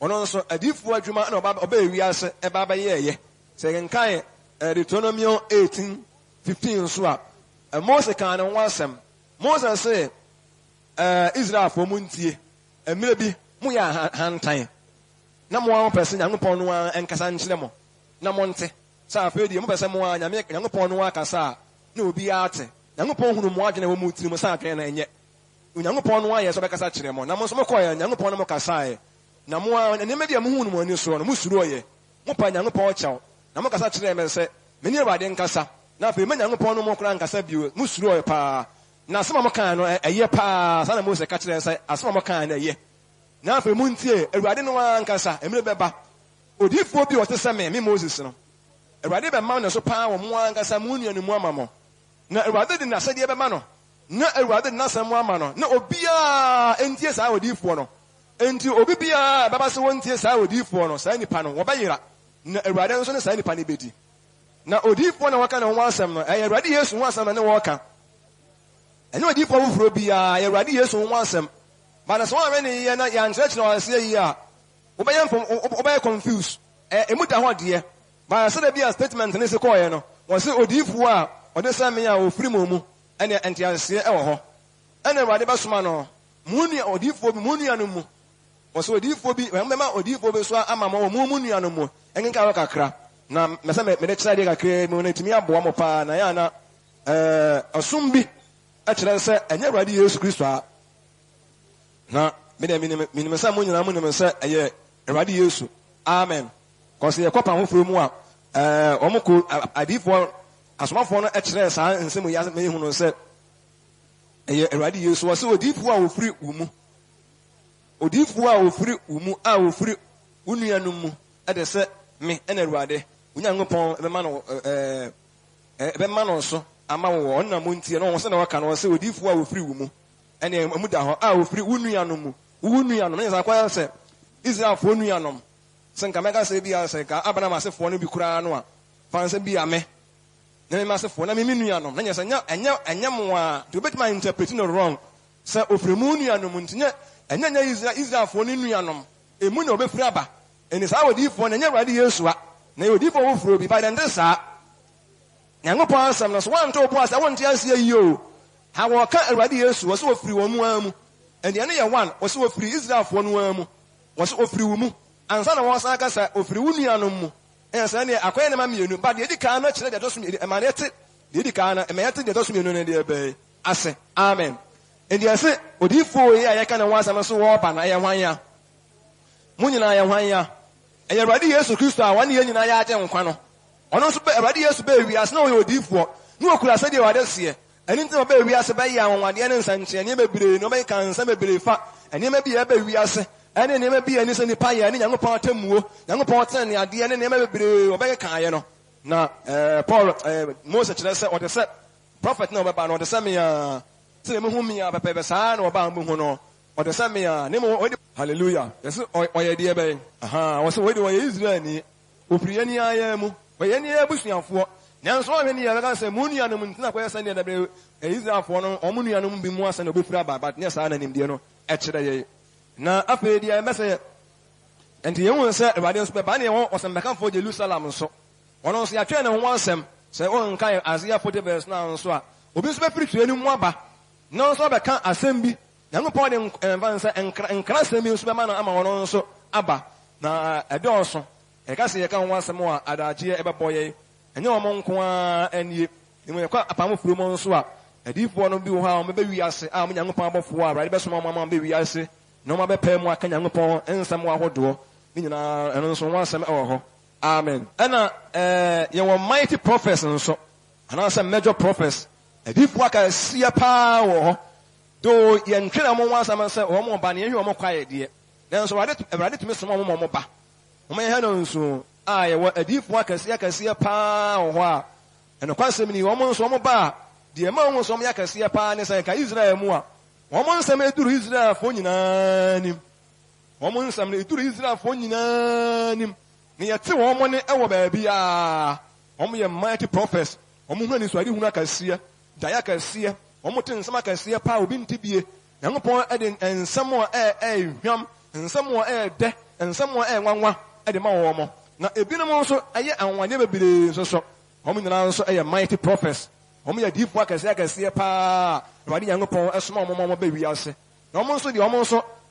On also a deep for Juma and obey we are a baba ye. Saying Kai, Deuteronomy 18:15 swap. A Moses can and was some. Moses say, Israel for Muntie, and maybe Muya hand time. No one person, young upon one and Casan Chilemo. No monte. Sa feel the person one, I make young upon one Casa. No be arte. Young upon whom watching a woman to Mosaka and yet. Young upon one, yes, of Casachimo. Namos Mokoya, young upon Mocasai. Namoa, and maybe a moon when you saw Musuroye. Mopa young upon chow. Namokasachim and say, many of in Casa. Now, if you mean young upon Mokran Casabu, Musuroy pa. Now, some of Mocano, a year pass, and a most catcher, as some of Mocan a year. Now for Muntie, a radin one casa, a milbeba. Would you for be what the same, me Moses? A radin man so power, one casa moon and one. No, rather than I said, Yabamano. No, rather than some one. No, Obia, and yes, I would do for no. And to Obia, Babas one tears, I would do for no, Sandy Pano, Wabayra. No, rather than Sandy Panibiti. Now, Odi for no one and one some, I ready yes, one some and a walker. I know deep for Robia, I ready yes, one some. But as one many young church, no, I say, yeah. Obey confused. A muta dear. But I said, there be a statement in this coin. Was it Odifua, or the Samia, or Frimumu, and the Antiasia, oh. And the Radibasmano, Munia, Odifo, Munianumu. Was Odifobi, remember Odifo, Amamo, Munianumu, and in Karakakra. Now, Masame, Medicare, create Monetimia, Boamopa, Nayana, a Sumbi, actually, say, and you're ready, Jesus Christ. Na minimum sa munyi na munimum sa eye Awurade Yesu amen cause ye kwapa ho furu mu a omko adifo asomafo no ekire sa nsem ya me hu no se eye Awurade Yesu wo se odifo a ofiri umu odifo a ofiri umu a ofiri unuanum mu ede se me ena Awurade Onyankopɔn be ma no so ama wo onna montie no wo se na waka no wo se odifo a ofiri umu ene amuda ho a ofiri unuanom nyesa kwa se Israel fo nuanom se nka mega se bia se ka Abraham asefo no bi kura no a fan se bia me na me asefo na me nuanom na nyesa enya mo a to bet my interpreting no wrong se ofiri mu nuanom ntinya enya Israel fo no nuanom emu na obefiri aba eni sa wodi fo na nya Awurade Yesu a na wodi fo wo furo bi by then this a Nyankopɔn asɛm no so wanto opo asa wonte asia yiyo ha wo ka Awurade Yesu wo so ofiri wo mu amu and the other one wo so ofiri Israel fo no amu wo so ofiri wo mu ansa na wo sa ka sa ofiri wo nuanom mu en sa ne akoye ne ma mienu ba de di kan na kire de doso mi e ma ne te de di kan na e ma te de doso mienu ne de be ase amen and the say odifo yi ayeka na wansa so wo ba na ye hwan ya mu nyina ye hwan ya e Awurade Yesu Kristo a wane ye nyina ya agye nkwa no ono so be Awurade Yesu be wi ase na wo odifo no okura se de wade se ani nti oba wi ase ba ya wonwade ne nsanche ne bebre no be kan sa bebre fa ani ma bi ya ba wi ase ani ne ma bi ani se ni pa ya ni Nyankopɔn tamuo Nyankopɔn tan ne ade ne ma bebre oba kan ye no na Paul Moses kire se o de se prophet na oba ba no de se me ya se me hu me ya pepe sa na oba mbu hu no ɔde sɛ me a ne mo ɔde hallelujah yɛsɛ ɔyɛ deɛ bɛyɛ wɔsɛ wɔde wɔyɛ Israel ni ofiri yɛn ni ayɛ mu wɔyɛ ni abusuafoɔ nanso ɔhwɛ ni yɛ bɛka sɛ mu nuanom ntina kɔyɛ sɛ deɛ dabrɛ Israelfoɔ no ɔmo nuanom bi mu asɛ na obɛfiri aba but ne saa na nimdeɛ no ɛkyerɛ yɛ na afei deɛ mɛsɛ nti yɛn hu sɛ Awurade nso bɛba ne yɛn ɔsɛmbɛkafoɔ Jerusalem nso ɔno nso yɛatwɛn ne ho asɛm sɛ ɔnka Isaiah 40 verse na nso a obi nso bɛfiri tue no mu aba na nso bɛka asɛm bi Nyankopɔn de mfa nsa nkra asɛm bi nso bɛma no ama ɔno nso aba na ɛdɔɔso ɛka sɛ yɛka ho asɛm a adagyeɛ ɛbɛbɔ yɛn ɛnyɛ ɔmo nko a anie ne mu yɛkɔ apamoforo mu nso a adiifoɔ no bi wɔ hɔ a ɔmo bɛwi ase a ɔmo Nyankopɔn abɔfoɔ a Awurade bɛsoma ɔmo ama bɛwi ase na ɔmo bɛpɛ mu aka Nyankopɔn nsɛm ahodoɔ ne nyinaa ɛno nso ho asɛm ɛwɔ hɔ amen ɛna yɛwɔ mighty prophets nso anaasɛ major prophets adiifoɔ akɛseɛ paa wɔ hɔ do yɛntwe na ɔmo ho asɛm sɛ ɔmo ba ne yɛhwɛ ɔmo kɔ ayɛ deɛ nanso Awurade tumi soma ɔmo ma ɔmo ba ɔmo yɛhɛ no nso a yɛwɔ adiifoɔ akɛseɛ paa wɔ hɔ a ɛnokwa asɛm ni ɔmo nso ɔmo ba a deɛ ma ɔmo nso ɔmo yɛ akɛseɛ paa ne sɛ nka Israel mu a ɔmo nsɛm eduru Israelfoɔ nyinaa nim ɔmo nsɛm no eduru Israelfoɔ nyinaa nim ne yɛte wɔn ne ɛwɔ baabi a ɔmo yɛ mighty prophets ɔmo hu anisoade hu akɛseɛ daeɛ akɛseɛ ɔmo te nsɛm akɛseɛ paa obi nte bie Nyankopɔn ɛde nsɛm a ɛyɛ hwam nsɛm a ɛyɛ dɛ nsɛm a ɛyɛ nwanwa ɛde ma wɔn na ebinom nso ɛyɛ anwadeɛ bebree nso so ɔmo nyinaa nso ɛyɛ mighty prophets ɔmo yɛ diifoɔ akɛseɛ paa Awurade Nyankopɔn ɛsoma ɔmo ma ɔmo bɛ wiase na ɔmo nso deɛ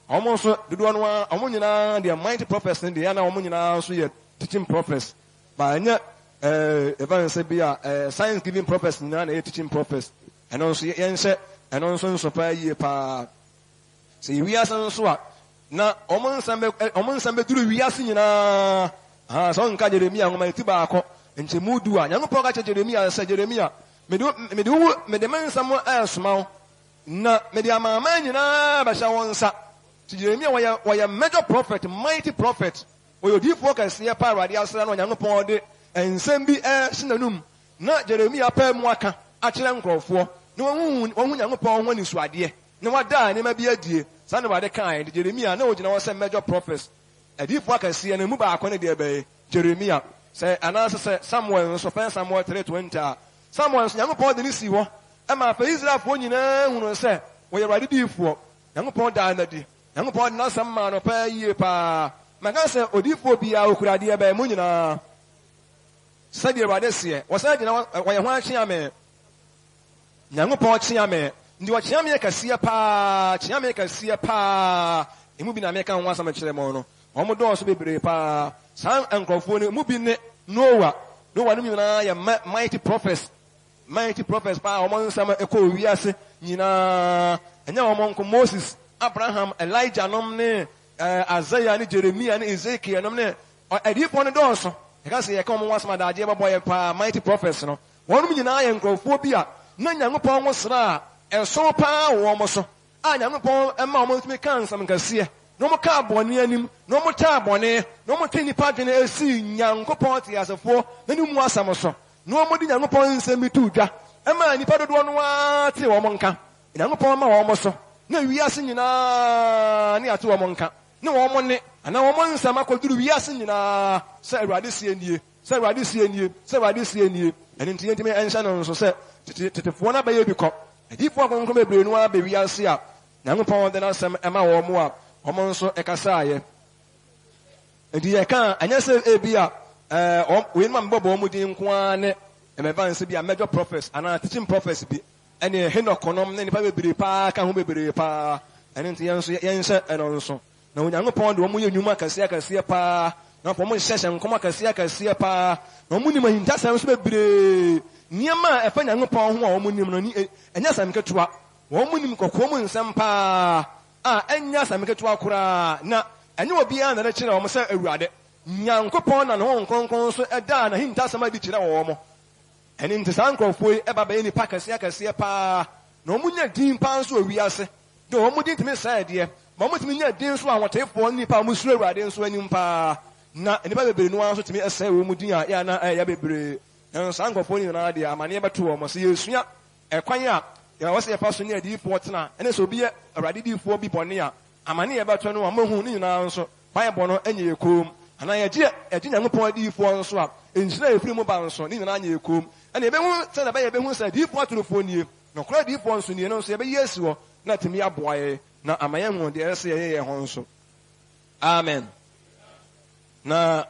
ɔmo nso dodoɔ no a ɔmo nyinaa deɛ mighty prophets ne deɛ na ɔmo nyinaa nso yɛ teaching prophets ba ɛnyɛ evangelist bi a science giving prophets nyinaa na ɛyɛ teaching prophets ɛno nso yɛnhyɛ ɛno nso paa yie paa sɛ wiase nso a na ɔmo nsɛm bɛduru wiase nyinaa sɛ ɔnka Jeremia nwoma ti baako nkyɛmu du a Nyankopɔn ka kyerɛ Jeremia sɛ Jeremia mede me nsɛm ɛsoma wo na mede amaaman nyinaa bɛhyɛ wɔn nsa nti Jeremia wɔyɛ major prophet mighty prophet wɔyɛ odiifoɔ kɛseɛ paa Awurade asra no Nyankopɔn de nsɛm bi ɛhyɛ n'anum na Jeremia pɛɛ mu aka akyerɛ nkurɔfoɔ na wɔn hu Nyankopɔn ho anisoadeɛ na wɔada nneɛma bi adie saa na Awurade kaa nti Jeremia na ogyina hɔ sɛ major prophets adiifoɔ kɛseɛ no mu baako ne deɛ bɛyɛ Jeremia sɛ anaasɛ sɛ Samuel nso fɛn Samuel 3:20 a Samuel nso Nyankopɔn de ne si hɔ ɛma afɛ Israelfoɔ nyinaa hunu sɛ wɔyɛ Awurade diifoɔ Nyankopɔn daa n'adi Nyankopɔn de n'asɛm maa no paa yie paa maka sɛ odiifoɔ biara okura adeɛ bɛyɛ mu nyinaa sɛdeɛ Awurade seɛ wɔsan gyina wɔyɛ ho akyea me Nyankopɔn kyea me ndi wɔkyea me kɛseɛ paa emu bi na meka ho asɛm kyerɛ mo no wɔn dɔɔso bebree paa saa nkurɔfoɔ no mu bi ne Noah no nyinaa yɛ mighty prophets paa wɔn nsɛm ɛkɔ wiase nyinaa ɛnyɛ wɔn nko Moses Abraham Elijah nom ne Isaiah ne Jeremia ne Ezekiel nom ne adiifoɔ no dɔɔso ɛka sɛ yɛka wɔn asɛm adagyeɛ bɛbɔ yɛ paa mighty prophets no wɔn nyinaa yɛ nkurɔfoɔ bi a na Nyankopɔn ho sra a ɛso paa wɔ wɔn so a Nyankopɔn ɛma wɔn tumi ka nsɛm kɛseɛ na wɔn kaa bɔne anim na wɔn taa bɔne na wɔn te nipa dwene esi Nyankopɔn te asefoɔ na ne mu asɛm so na wɔn de Nyankopɔn nsɛm bi tu dwa ɛma nipa dodoɔ no ara te wɔn nka Nyankopɔn ma wɔn so na wiase nyinaa ne ate wɔn nka ne wɔn ne anaa wɔn nsɛm akɔduru wiase nyinaa sɛ Awurade sie nie ɛne nti yɛntumi ɛnhyɛ no nso sɛ tetefoɔ no abɛyɛ bi kɔ adiifoɔ akɔnkɔn bebree no ara bɛ wiase a Nyankopɔn de n'asɛm ɛma wɔn mu a wɔn nso ɛkasaayɛ nti yɛka ɛnyɛ sɛ ebi a wɔn mu a mbɛbɔ wɔn mu din nko ara ne ɛmɛba nso bi a major prophets anaa teaching prophets bi ɛne Henok nom ne nipa bebree paa ka ho bebree paa ɛne nti yɛn nso yɛnhyɛ ɛno nso na Onyankopɔn de wɔn yɛ nnwuma kɛseɛ paa na wɔn hyehyɛ nkɔmɔ kɛseɛ paa na wɔn nim ahintasɛm nso bebree nneɛma a ɛfa Nyankopɔn ho a wɔn nim no ɛnyɛ asɛm ketewa wɔn nim kɔkɔɔ mu nsɛm paa a ɛnyɛ asɛm ketewa koraa na ɛnyɛ obiara na ɛkyerɛ wɔn sɛ Awurade Nyankopɔn na ne ho nkɔnkɔn nso ɛda na ahintasɛm adi kyerɛ wɔn ɛne nti saa nkurɔfoɔ yi ɛba bɛyɛ nipa kɛseɛ paa na wɔn nyɛ din paa nso wɔ wiase de wɔn din tumi sɛ ɛdeɛ ma wɔn tumi nyɛ din nso a wɔtefoɔ nipa a wɔn suro Awurade nso anim paa na nipa bebree no nso tumi ɛsɛ wɔn din a yɛ ana ɛyɛ bebree saa nkurɔfoɔ nyinaa deɛ amaneɛ bɛto wɔn so yɛsua ɛkwan a ya wɔ sɛ yɛfa so ne adiyifoɔ tena ɛne sɛ obi yɛ awurade diyifoɔ bi bɔne a amane yɛbɛtɔ no a mahu ne nyinaa nso Bible no ɛnyɛ yɛ koom anaa yɛgye Nyankopɔn adiyifoɔ nso a nhyira a ɛfiri mu ba nso ne nyinaa nyɛ yɛ koom ɛna yɛbɛhu sɛ na bɛyɛ yɛbɛhu sɛ adiyifoɔ atorofoɔ nie nɔkora adiyifoɔ nso nie no nso yɛbɛyi asi hɔ na atumi aboa yɛ na ama yɛhu deɛ ɛsɛ yɛyɛ yɛn ho nso amen na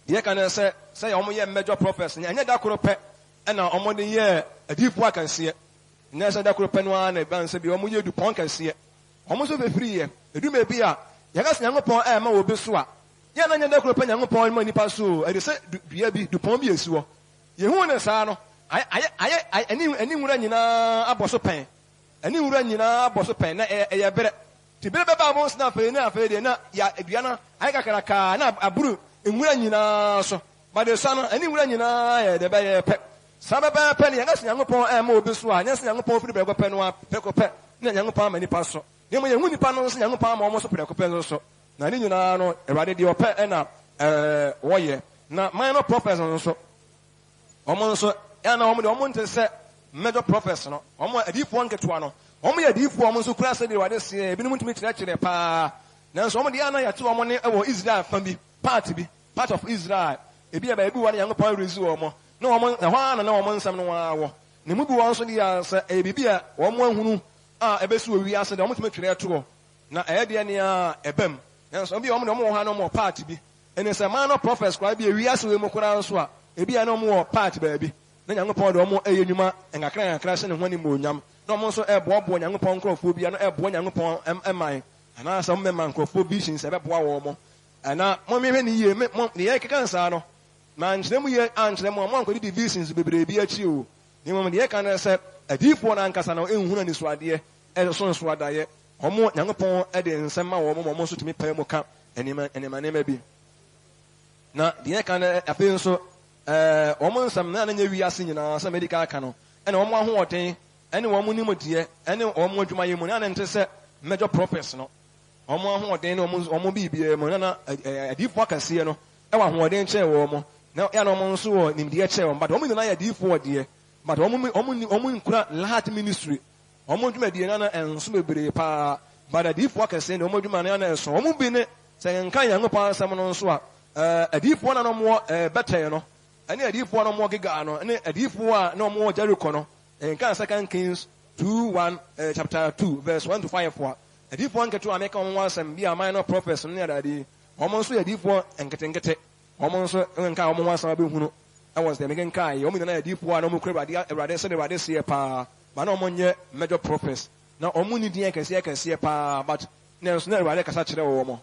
deɛ ka ne sɛ ɔmo yɛ mmɛdwɔ prophets ɛnyɛ da koro pɛ ɛna ɔmo de yɛ adiyifoɔ akɛseɛ nyɛ sɛ da koro pɛ no ara na ɛban sɛ bi ɔmo yɛ dupɔn kɛseɛ ɔmo nso fɛfiri yɛ eduma bi a yɛka sɛ Nyankopɔn ɛma wɔ bi so a yɛn na nyɛ da koro pɛ Nyankopɔn ma nipa so ɛde sɛ dua bi dupɔn bi esi hɔ yehu ne saa no ayɛ ani nwura nyinaa abɔ so pɛn ani nwura nyinaa abɔ so pɛn na ɛyɛ berɛ ti berɛ bɛba mo sena afei deɛ na ya adua no ayɛ kakraka na aburu nwura nyinaa so bade sa no ani nwura nyinaa yɛ de bɛyɛ pɛ saa bɛbɛɛpɛ ne yɛka sɛ Nyankopɔn ɛma obi so a nyɛ sɛ Nyankopɔn firi bɛkɔ pɛ no a pɛkɔ pɛ na Nyankopɔn ama nipa so ne mo yɛhu nipa no nso Nyankopɔn ama ɔmo so pɛkɔ pɛ no so na ne nyinaa no Awurade deɛ ɔpɛ ɛna wɔyɛ na minor prophets nso ɔmo nso ɛna ɔmo deɛ ɔmo nte sɛ major prophets no ɔmo adiyifoɔ nketewa no ɔmo yɛ adiyifoɔ ɔmo nso kura sɛ deɛ Awurade seɛ ebinom ntumi kyerɛkyerɛ paa nanso ɔmo deɛ ana yɛte ɔmo ne ɛwɔ Israel fa bi part of Israel ebi yɛ baabi wɔ ne Nyankopɔn rezi wɔn na wɔn ɛhɔ ara na wɔn nsɛm no wɔ ne mu bi wɔn nso deɛ sɛ ɛyɛ biribi a wɔn ahunu a ɛbɛsi wɔ wiase deɛ wɔn tumi twerɛ to na ɛyɛ deɛ nea ɛbɛm nanso ebi wɔn de wɔn wɔ ha na wɔn wɔ part bi ɛne sɛ minor prophets koraa bi wiase wɔ mu koraa nso a ebi yɛ na wɔn wɔ part baabi na Nyankopɔn de wɔn ɛyɛ nnwuma nkakra hyɛ ne ho ne monyam na wɔn nso ɛboaboa Nyankopɔn nkurɔfoɔ bi na ɛboa Nyankopɔn ɛman anaasɛ wɔn mɛma nkurɔfoɔ bi hyɛn sɛ ɛbɛboa wɔn ɛna mo mehwɛ ne yie ne yɛ keka nsaa no ma nkyerɛ mu yɛ ankyerɛ mu a mo ankɔdi divisions bebree bi akyi o ne mmom deɛ yɛka no sɛ adiyifoɔ no ankasa no ɛnhunu anisoadeɛ ɛso nsoadaeɛ ɔmo Nyankopɔn ɛde nsɛm ma wɔn ma ɔmo nso tumi pɛɛ mu ka nneɛma bi na deɛ yɛka no afei nso ɔmo nsɛm na nyɛ wiase nyinaa sɛ medical aka no ɛna ɔmo ahoɔden ɛne wɔn nimdeɛ ɛne wɔn adwumayɛ mu na nte sɛ major prophets no ɔmo ahoɔden ne ɔmo biribiara mu na adiyifoɔ akɛseɛ no ɛwɔ ahoɔden kyɛn wɔn na ya na ɔmo nso wɔ nimdeɛ kyɛn wɔn but ɔmo nyinaa yɛ adiyifoɔ deɛ but ɔmo nkura large ministry ɔmo dwumadie na ɛnso bebree paa but adiyifoɔ akɛseɛ ne ɔmo dwuma na ɛso ɔmo bi ne sɛ nka Nyankopɔn asɛm no nso a adiyifoɔ na ɔmo wɔ bɛtɛɛ no ɛne adiyifoɔ na ɔmo wɔ Giga no ɛne adiyifoɔ a na ɔmo wɔ Jericho no nka 2 Kings 2:1 chapter 2 verse 1 to 5 a adiyifoɔ nketewa a meka ɔmo wɔ asɛm bi a minor prophets no ne adade ɔmo nso yɛ adiyifoɔ nketenkete ɔmo nso nka ɔmo ho asɛm abɛhunu ɛwɔ sɛ meka nka yɛ ɔmo nyinaa yɛ adiyifoɔ a na ɔmo kura Awurade sɛ Awurade seɛ paa ba na ɔmo nyɛ major prophets na ɔmo ni din kɛseɛ paa but na nso na Awurade kasa kyerɛ wɔn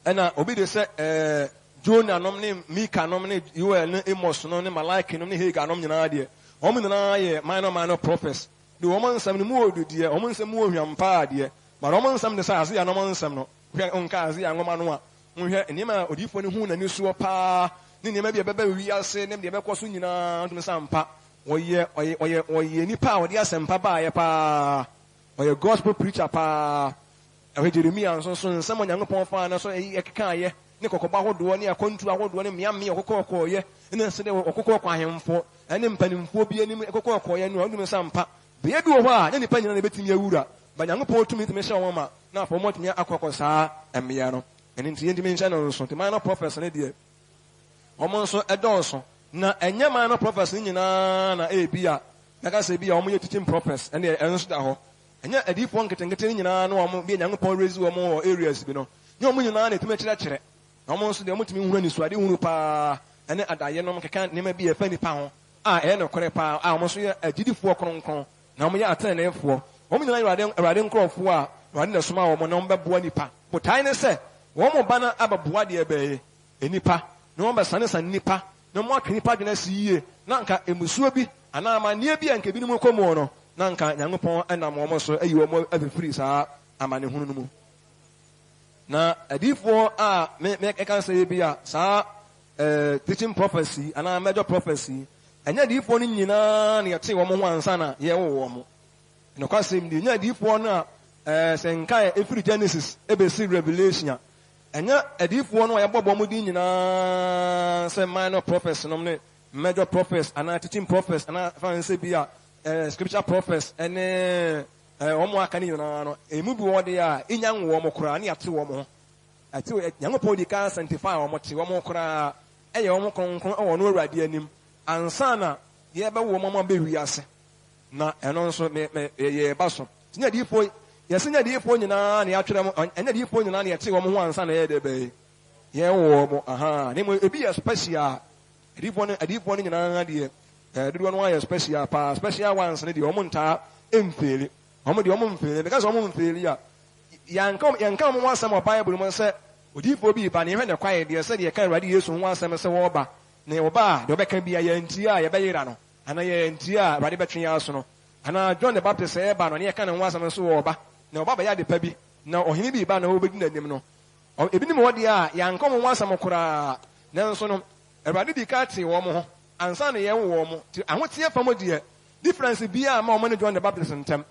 ɛna obi de sɛ Jonah nom ne Mika nom ne Yoel ne Amos nom ne Malaki nom ne Hagar nom nyinaa deɛ ɔmo nyinaa yɛ minor prophets de ɔmo nsɛm no mu odu deɛ ɔmo nsɛm mu ohwam paa deɛ but ɔmo nsɛm de sɛ Isaiah nom nsɛm no hwɛ nka Isaiah nwoma no a nhwɛ nneɛma a odiyifoɔ no hu n'ani soɔ paa ne nneɛma bi a ɛbɛbɛ wiase ne deɛ ɛbɛkɔ so nyinaa ntumi sa mpa ɔyɛ nipa a ɔde asɛmpa baayɛ paa ɔyɛ gospel preacher paa ɛhwɛ Jeremia nso nsɛm Onyankopɔn faa na so ɛkekaayɛ ne kɔkɔbɔ ahodoɔ ne akɔntu ahodoɔ ne mmeammea ɔkɔkɔɔkɔɔyɛ ne nso de ɔkɔkɔɔkɔ ahemfo ɛne mpanimfoɔ bi anim ɛkɔkɔɔkɔɔyɛ no ɔntumi sa mpa bea bi wɔ hɔ a ne nipa nyinaa na ɛbɛtumi awura ba Nyankopɔn tumi hyɛ wɔn ma na afɔ wɔn tumi akɔkɔ saa mmea no ɛne nti yɛntumi nhyɛ no nso nti minor prophets ne deɛ wɔn nso ɛdɔɔso na ɛnyɛ minor prophets ne nyinaa na ebi a yɛka sɛ ebi a wɔn yɛ teaching prophets ɛne ɛnso da hɔ ɛnyɛ adiyifoɔ nketenkete ne nyinaa no wɔn bi Nyankopɔn raise wɔn wɔ areas bi no nyɛ wɔn nyinaa na etumi kyerɛkyerɛ na wɔn nso deɛ wɔn tumi huru anisoade huru paa ɛne adaeɛ nom keka nneɛma bi yɛfɛ nipa ho a ɛyɛ nokorɛ paa a wɔn nso yɛ agyidifoɔ kronkron na wɔn yɛ atɛnɛɛfoɔ wɔn nyinaa Awurade nkorɔfoɔ a Awurade na soma wɔn na wɔn bɛboa nipa botae ne sɛ wɔn mo ba na ababoa deɛ bɛyɛ nipa na wɔn bɛsanesane nipa na wɔn atwe nipa dwene si yie na nka emusuo bi anaa amanneɛ bi a nka ebinom kɔ mu no na nka Nyankopɔn ɛnam wɔn so ayi wɔn afifiri saa amanehunu no mu na adiyifoɔ a ɛka sɛ bi a saa teaching prophecy anaa major prophecy ɛnyɛ adiyifoɔ no nyinaa na yɛte wɔn ho ansa na yɛwɔ wɔn nokwasɛm deɛ nyɛ adiyifoɔ no a sɛ nka ɛfiri Genesis ɛbɛsi Revelation a ɛnyɛ adiyifoɔ no a yɛbɔbɔ mu din nyinaa sɛ minor prophets nom ne major prophets anaa teaching prophets anaa fa nsɛ bi a scripture prophets ene omo aka ni na no emu bi wo de a enya nwo mo kura na ate wo mo ate Nyankopɔn di ka sanctify wo mo te wo mo kura eye wo mo kronkron e wo no Awurade anim ansa na ye be wo mo be wi ase na eno nso ye ba so tinya di po yesinya di po nyina na ya twere mo enya di po nyina na ye te wo mo ho ansa na ye de be ye wo mo ne mo ebi ye special adi po no nyina de do no ye special pa special ones ne de wo mo nta emfeli omo de omo mfeli because omo mfeli ya yanka mo wasam o Bible mo se odipo bi ba ne hwe ne kwae de se de ka Awurade Yesu ho asem se wo ba ne wo ba de obeka bia ya nti a ye beyira no ana ye nti a Awurade betwe ya so no ana John the Baptist e ba no ne ka ne ho asem so wo ba ne wo ba ya de pa bi na ohini bi ba na obedi nanim no ebi ni mo de a yanka mo wasam kora ne nso no Awurade di ka te wo mo ho ansa ne ye wo mo ti ahotie fam de difference bia ma o ne John the Baptist ntem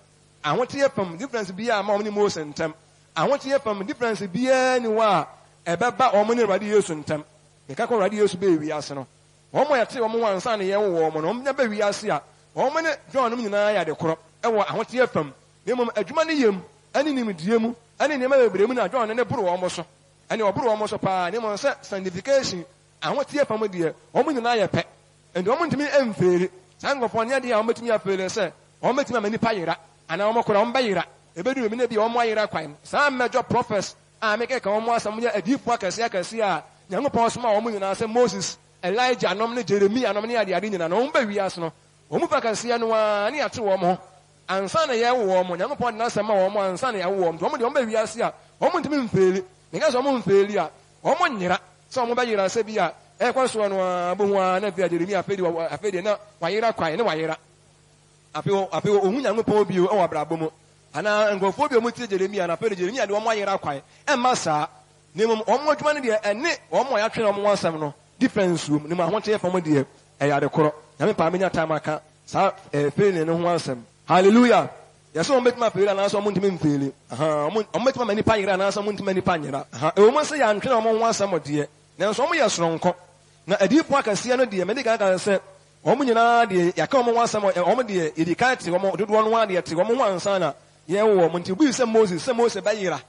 ahotie fam difference bia ma o ne Moses ntem ahotie fam difference bia ni wa ebeba o ne Awurade Yesu ntem me ka ko Awurade Yesu be wi ase no o mo yete o mo ansa ne ye wo mo no nya be wi ase a o mo ne John no nyina ya de koro e wo ahotie fam ne mom adwuma ne yem ani nim die mu ani ne ma bebre mu na John ne buru o mo so ani o buru o mo so pa ne mo se sanctification ahotie fam de o mo nyina ya pe and o mo ntimi emfere sangofo ne de a o metimi afere se o metimi amani pa yira ana o mo kora o mba yira ebedu mi na bi o mo ayira kwan sa major prophets a meke ka o mo asam ya adifu akase a Nyankopɔn soma o mo nyina se Moses Elijah anom ne Jeremiah anom ne ade nyina no o mba wiase no o mu pakase no a ne ate wo mo ansa na ye wo mo Nyankopɔn na asama wo mo ansa na ye wo mo o mo de o mba wiase a o mo ntimi mfeli ne ga so o mo mfeli a o mo nyira so o mo ba yira se bi a e kwa so no a bo ho a na fi Jeremiah afedi na wayira kwan ne wayira apio ohun Nyankopɔn bi o wa brabo mo ana ngofo bi o mu tie Jeremiah na afedi Jeremiah de o mo ayira kwan e ma saa ne mom o mo adwuma ne de ene o mo ya twene o mo wansam no difference room ne ma ho te fam de e ya de koro na me pa menya time aka sa feli ne ho wansam hallelujah yeso o metima feli na so o mo ntimi mfeli o metima mani pa yira na so o mo ntimi mani pa nyira e o mo se ya ntwene o mo wansam de ne so o mo ye soronko na adipo akase no de me de ka se o mo nyina de ya ka o mo wansam o mo de edika te o mo dodo no wa de te o mo wansan na ye wo mo nti bu se Moses ba yira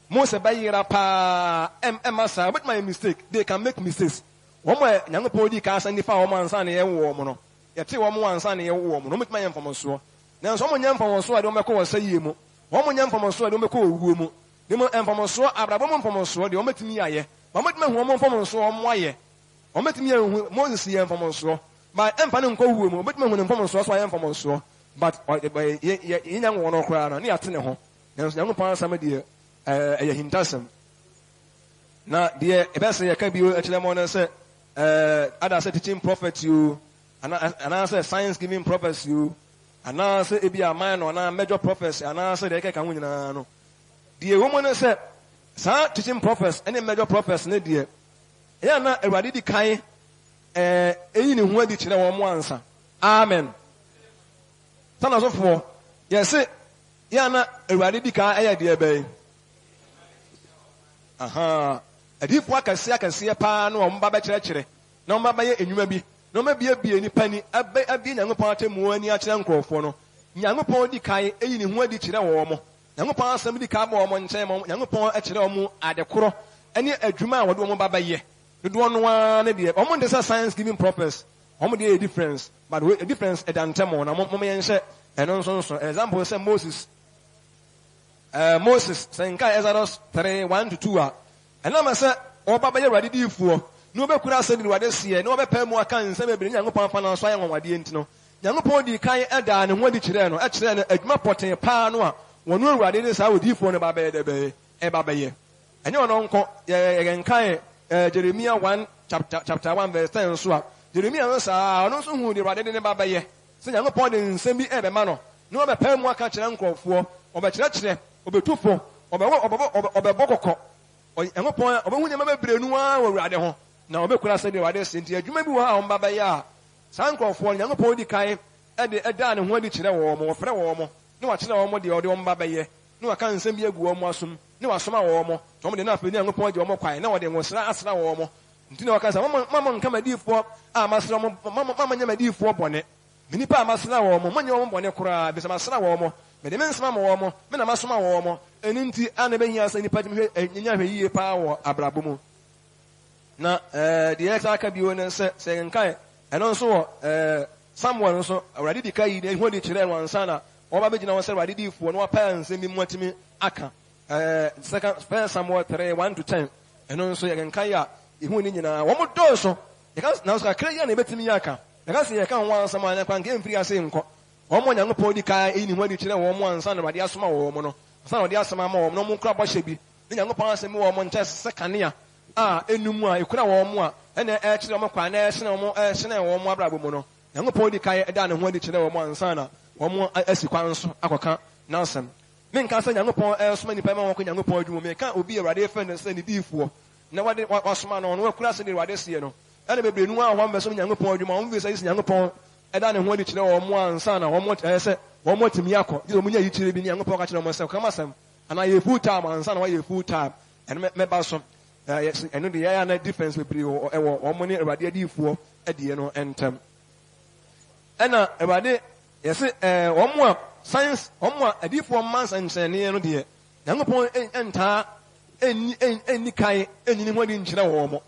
Moses bayira pa emasa but my mistake they can make mistakes wo mo Nyankopɔn di ka san nifa wo mo ansa na ye wo mo no ye te wo mo ansa na ye wo mo no metima ye mfomso na so mo nya mfomso ade wo mekɔ wo sayi mu wo mo nya mfomso ade wo mekɔ wo mu de mo mfomso abrabo mo mfomso de wo metimi aye ba metima hu wo mo mfomso wo mo aye wo metimi hu Moses ye mfomso ba emfa ne nkɔ wo mu wo metimi hu ne mfomso so aye mfomso but ye nya wo no kora no ne ate ne ho na Nyankopɔn asama de eye hintasem na de ebese ye ka bi o akile mo na se ada se teaching prophet you ana se science giving prophets you ana se ebi aman no na major prophets ana se de ka ho nyina no de wo mo na se sa teaching prophets any major prophets ne de ya na Awurade di kan eyi ne ho adi kire wo mo ansa amen sana so fo yes ya na Awurade di kan eya de ebe adipo akase pa no o mba ba kyerɛkyerɛ na o mba ba ye enwuma bi na o mba bie ni pani abi Nyankopɔn atemu ani akyerɛ nkrɔfo no Nyankopɔn di kan eyi ne ho adi kyerɛ wo mo Nyankopɔn asɛm di ka ba wo mo nkyɛn mo Nyankopɔn akyerɛ wo mo adekoro ani adwuma a wɔde wo ba ba ye dodo no a ne de o mo de science giving prophets o mo de a difference but a difference edantem na mo ye nhye ɛno nso example say Moses senka Exodus 3:1-2 a ena ma se o baba ye Awurade difuo no be kura asem ni Awurade sie no be pa mu aka nsem ebere Nyankopɔn fa na so aye nwanwade enti Nyankopɔn di kan eda ne ho di kyerɛ no kyerɛ no adwuma pɔten pa no a wɔno Awurade ne saa odifuo no baba ye de be e baba ye enye ono nko ye nkan Jeremiah 1 chapter 1 verse 10 so a Jeremiah no saa ono so hu di Awurade ne baba ye se Nyankopɔn de nsem bi e be ma no no be pa mu aka kyerɛ nkrɔfoɔ obekyerɛkyerɛ obetufo obebokoko Nyankopɔn obehu nyama bebrenu a Awurade ho na obekura sɛ de Awurade senti adwuma bi wɔ ha ɔmba bɛyɛ a sankrɔfoɔ Nyankopɔn di kan de ɛda ne ho adi kyerɛ wɔ mo wɔfrɛ wɔ mo ne wakyerɛ wɔ mo de ɔde ɔmba bɛyɛ ne waka nsɛm bi agu wɔ mo asom ne wasoma wɔ mo tɔm de na afei Nyankopɔn de ɔmo kwae na wɔde nwosra asra wɔ mo nti na waka sɛ mama nkama diifoɔ a masra mo mama nyama diifoɔ bɔne Minipa amasena wo mo manya wo bone kura be masena wo mo me de mensema wo mo me na masoma wo mo eninti ana be hia sa nipa timi nya hwe yie pa wo abrabo mu na de extra ka biwo ne se nkai eno nso wo Samuel nso awrade di kai de ho de kire no ansa na wo ba be gina wo se awrade di fu no wa pa nsem bi mwatimi aka second Samuel 3:1-10 eno nso ye nkai a ihu ni nyina wo mo do so ye ka na so ka kire ya na betimi aka because ye kan wan sama na kwan ke mfiri ase nko omo nyankopɔ di kai eni ho di kire wo mo ansa na wade asoma wo mo no ansa na wade asoma ma wo no mo nkura bɔhye bi ne nyankopɔ asɛm wo mo nkyɛ sekanea enum a ekura wo mo a ene kire wo kwa na ehene wo mo abrabo mu no nyankopɔ di kai da ne ho di kire wo mo ansa na wo mo asi kwan so akoka na asɛm me nka sɛ nyankopɔ soma nipa ma wo ko nyankopɔ adwuma me ka obi awrade fe ne sɛ ne diifuo na wade wasoma no no wakura sɛ ne awrade sie no ene bebre nu a ho mbeso nyankopɔn adwuma wo visa isi nyankopɔn eda ne ho di kire wo mo ansa na wo mo sɛ wo mo timi akɔ di mo nya yi kire bi ne nyankopɔn ka kire mo sɛ kama sɛm ana ye full time ansa na wa ye full time ene me ba so eno de ya na difference bebre wo wo mo ne awrade adiifuo adie no entem ena awrade yesi wo mo a science wo mo a adiifuo mansa nsene no de nyankopɔn enta enni kai enni ho di nkire wo mo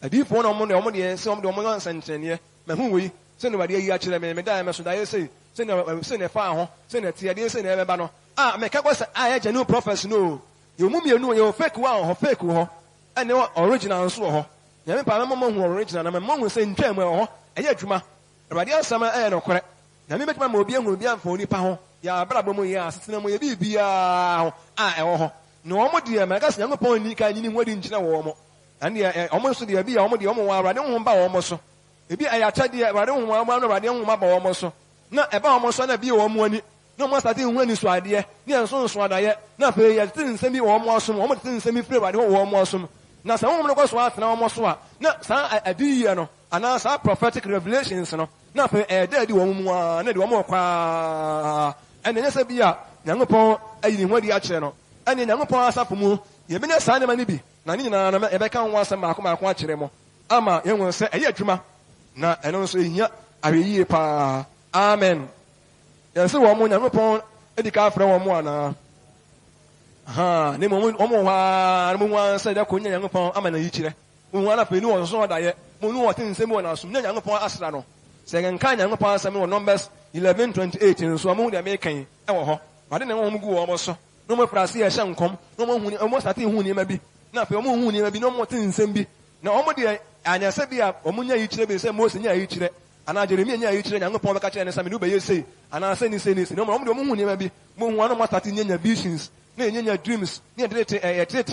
adifo na omo de se omo de omo nsantrene me hu wi se no wade yi a kire me da me so da ye se ne fa ho se ne tie de se ne be ba no me ka kwasa ya genuine prophets no ye mu mienu ye fake one ho fake ho ene original nso ho ye me pa me mo hu original na me mo hu se ntwam ho eye adwuma wade asama no kore na me betima ma obi ehunu bi amfa oni pa ho ya abrabo mu ye asetena mu ye bibia ho ewo ho no omo de me ka se nyankopon ni ka nyini hodi nkyina wo mo and omo so de bia omo de omo wa awrade hu ba omo so ebi ayata de awrade hu ma no awrade hu ma ba omo so na eba omo so na bi omo ani no mo start hu ani so ade ne enso so adaye na pe ye tin nsemi omo asom omo tin nsemi free awrade hu omo asom na sa omo no ko so atena omo so a na sa adiye no ana sa prophetic revelations no na pe de omo mu a na de omo kwa ene nyese bia nyankopon ayi ni hodi a kire no ene nyankopon asafo mu ye bi ne sa ne ma ni bi na ni nyina na ebe ka nwa asem akoma akire mo ama yenwo se eye adwuma na eno nso ehia ahweyie pa amen yesi wo mo nyankopon edika afre wo mo ana ne mo wa mo wa se da ko nyankopon ama na yikire mo wa na pe ni wo so da ye mo nu wo tin nsem wo na asum nyankopon asra no se nka nyankopon asem wo Numbers 11:28 nso mo de me kan wo ho wade ne wo mo gu wo mo so no mo frase ye hye nkom no mo hu mo start hu ni ma bi na pe omo hu ni ma bi no mo tin nsem bi na omo de anyase bi a omo nya yi kire bi se Moses nya yi kire ana Jeremia nya yi kire nyankopon be ka kire ne sa me no be ye sei ana se ni no omo de omo hu ni ma bi mo hu ano mo start nya visions na nya dreams na direct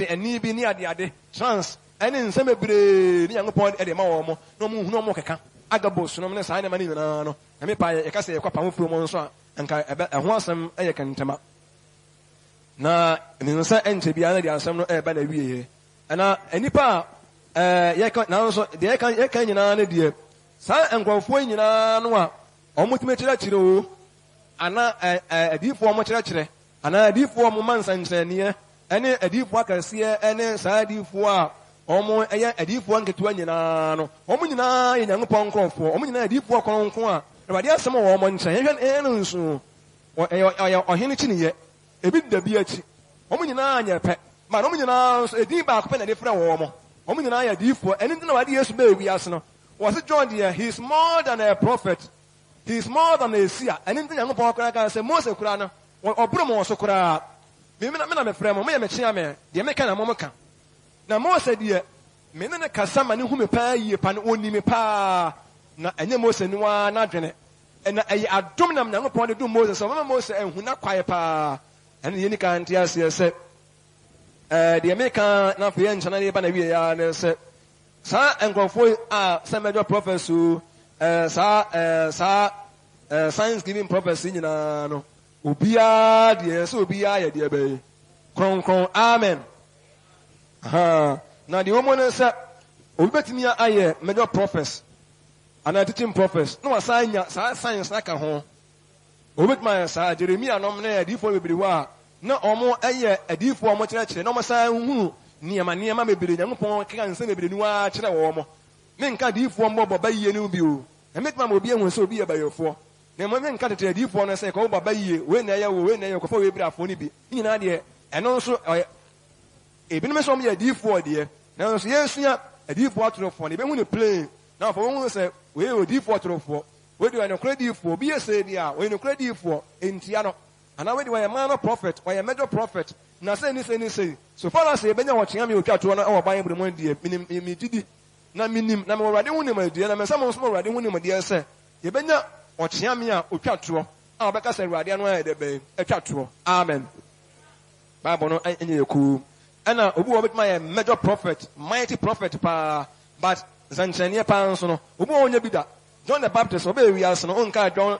eni bi ni ade trance ene nsem bebre ni nyankopon e de ma wo mo no mo hu no mo keka agabos no ne sa ne ma ni na no na me pa ye ka se ye kwa pa mo furu mo nso anka ho asem e ye kantama na ni nsa ente bia na di asem no ba na wiye ana enipa ye kan na nso de ye kan nyina na die sa enkwofo nyina no a omutime kire o ana adifo omo kire ana adifo omo mansa nkyerene ene adifo akase ene sa adifo a omo eye adifo nketewa nyina no omo nyina ye nyankopon nkrofo omo nyina adifo akoronko a Awurade asem wo omo nkyerene hwe nso ohene chi ne ye ebi da bi achi omo nyina anya pe ma no nyina so edin ba ko pe na de fra wo mo omo nyina ya difo eni ntina wade Yesu ba wi ase no was it John there he is more than a prophet he is more than a seer eni ntina Nyankopɔn kora ka se Moses kora no obro mo so kora me na me fra mo me kyea me de me ka na mo ka na Moses de me ne kasa ma ne hu me pa yie pa no oni me pa na enye Moses ni wa na dwene na ayi adom nam Nyankopɔn de do Moses so mama Moses enhu na kwae pa ene ye ni ka ntia se the American na fe nchana ne ba na wie ya ne se sa enkrofo a some major prophets science giving prophecy nyina no obia de se obia ye de be kronkron amen na the woman say obi betimi aye major prophets and teaching prophets no asanya sa science na ka ho obi betimi sa Jeremia no na ya difo bebiri wa na omo eye adifo omo kire na omo san hu niema bebere Nyankopon keka nse bebere ni wa kire wo omo me nka adifo omo boba yiye ni bi o emetima mo bi ehun se obi ye bayefo na mo men kata te diifo no say ko baba yie we na ye ko fa we bra afo ni bi nyina de eno nso ebinom so mo ye diifo de na nso yesua diifo atorofo ne be hu ne plane na afo wo say we o diifo atorofo we do no kra diifo bi ye say dia we no kra diifo entia no ana we de we man no prophet we major prophet na say ni say so far as e benya wo kyea me otwa to no e wo ban bre mo die mi didi na minim na me wurade hu ne ma die na me sam so wurade hu ne ma die say ye benya o kyea me a otwa to a obeka say wurade no e de be etwa to amen bible no enye yeku ana obi wo betma ye major prophet mighty prophet pa but zanchanie pa nso no obi wo nya bi da John the Baptist obi wi as no onka John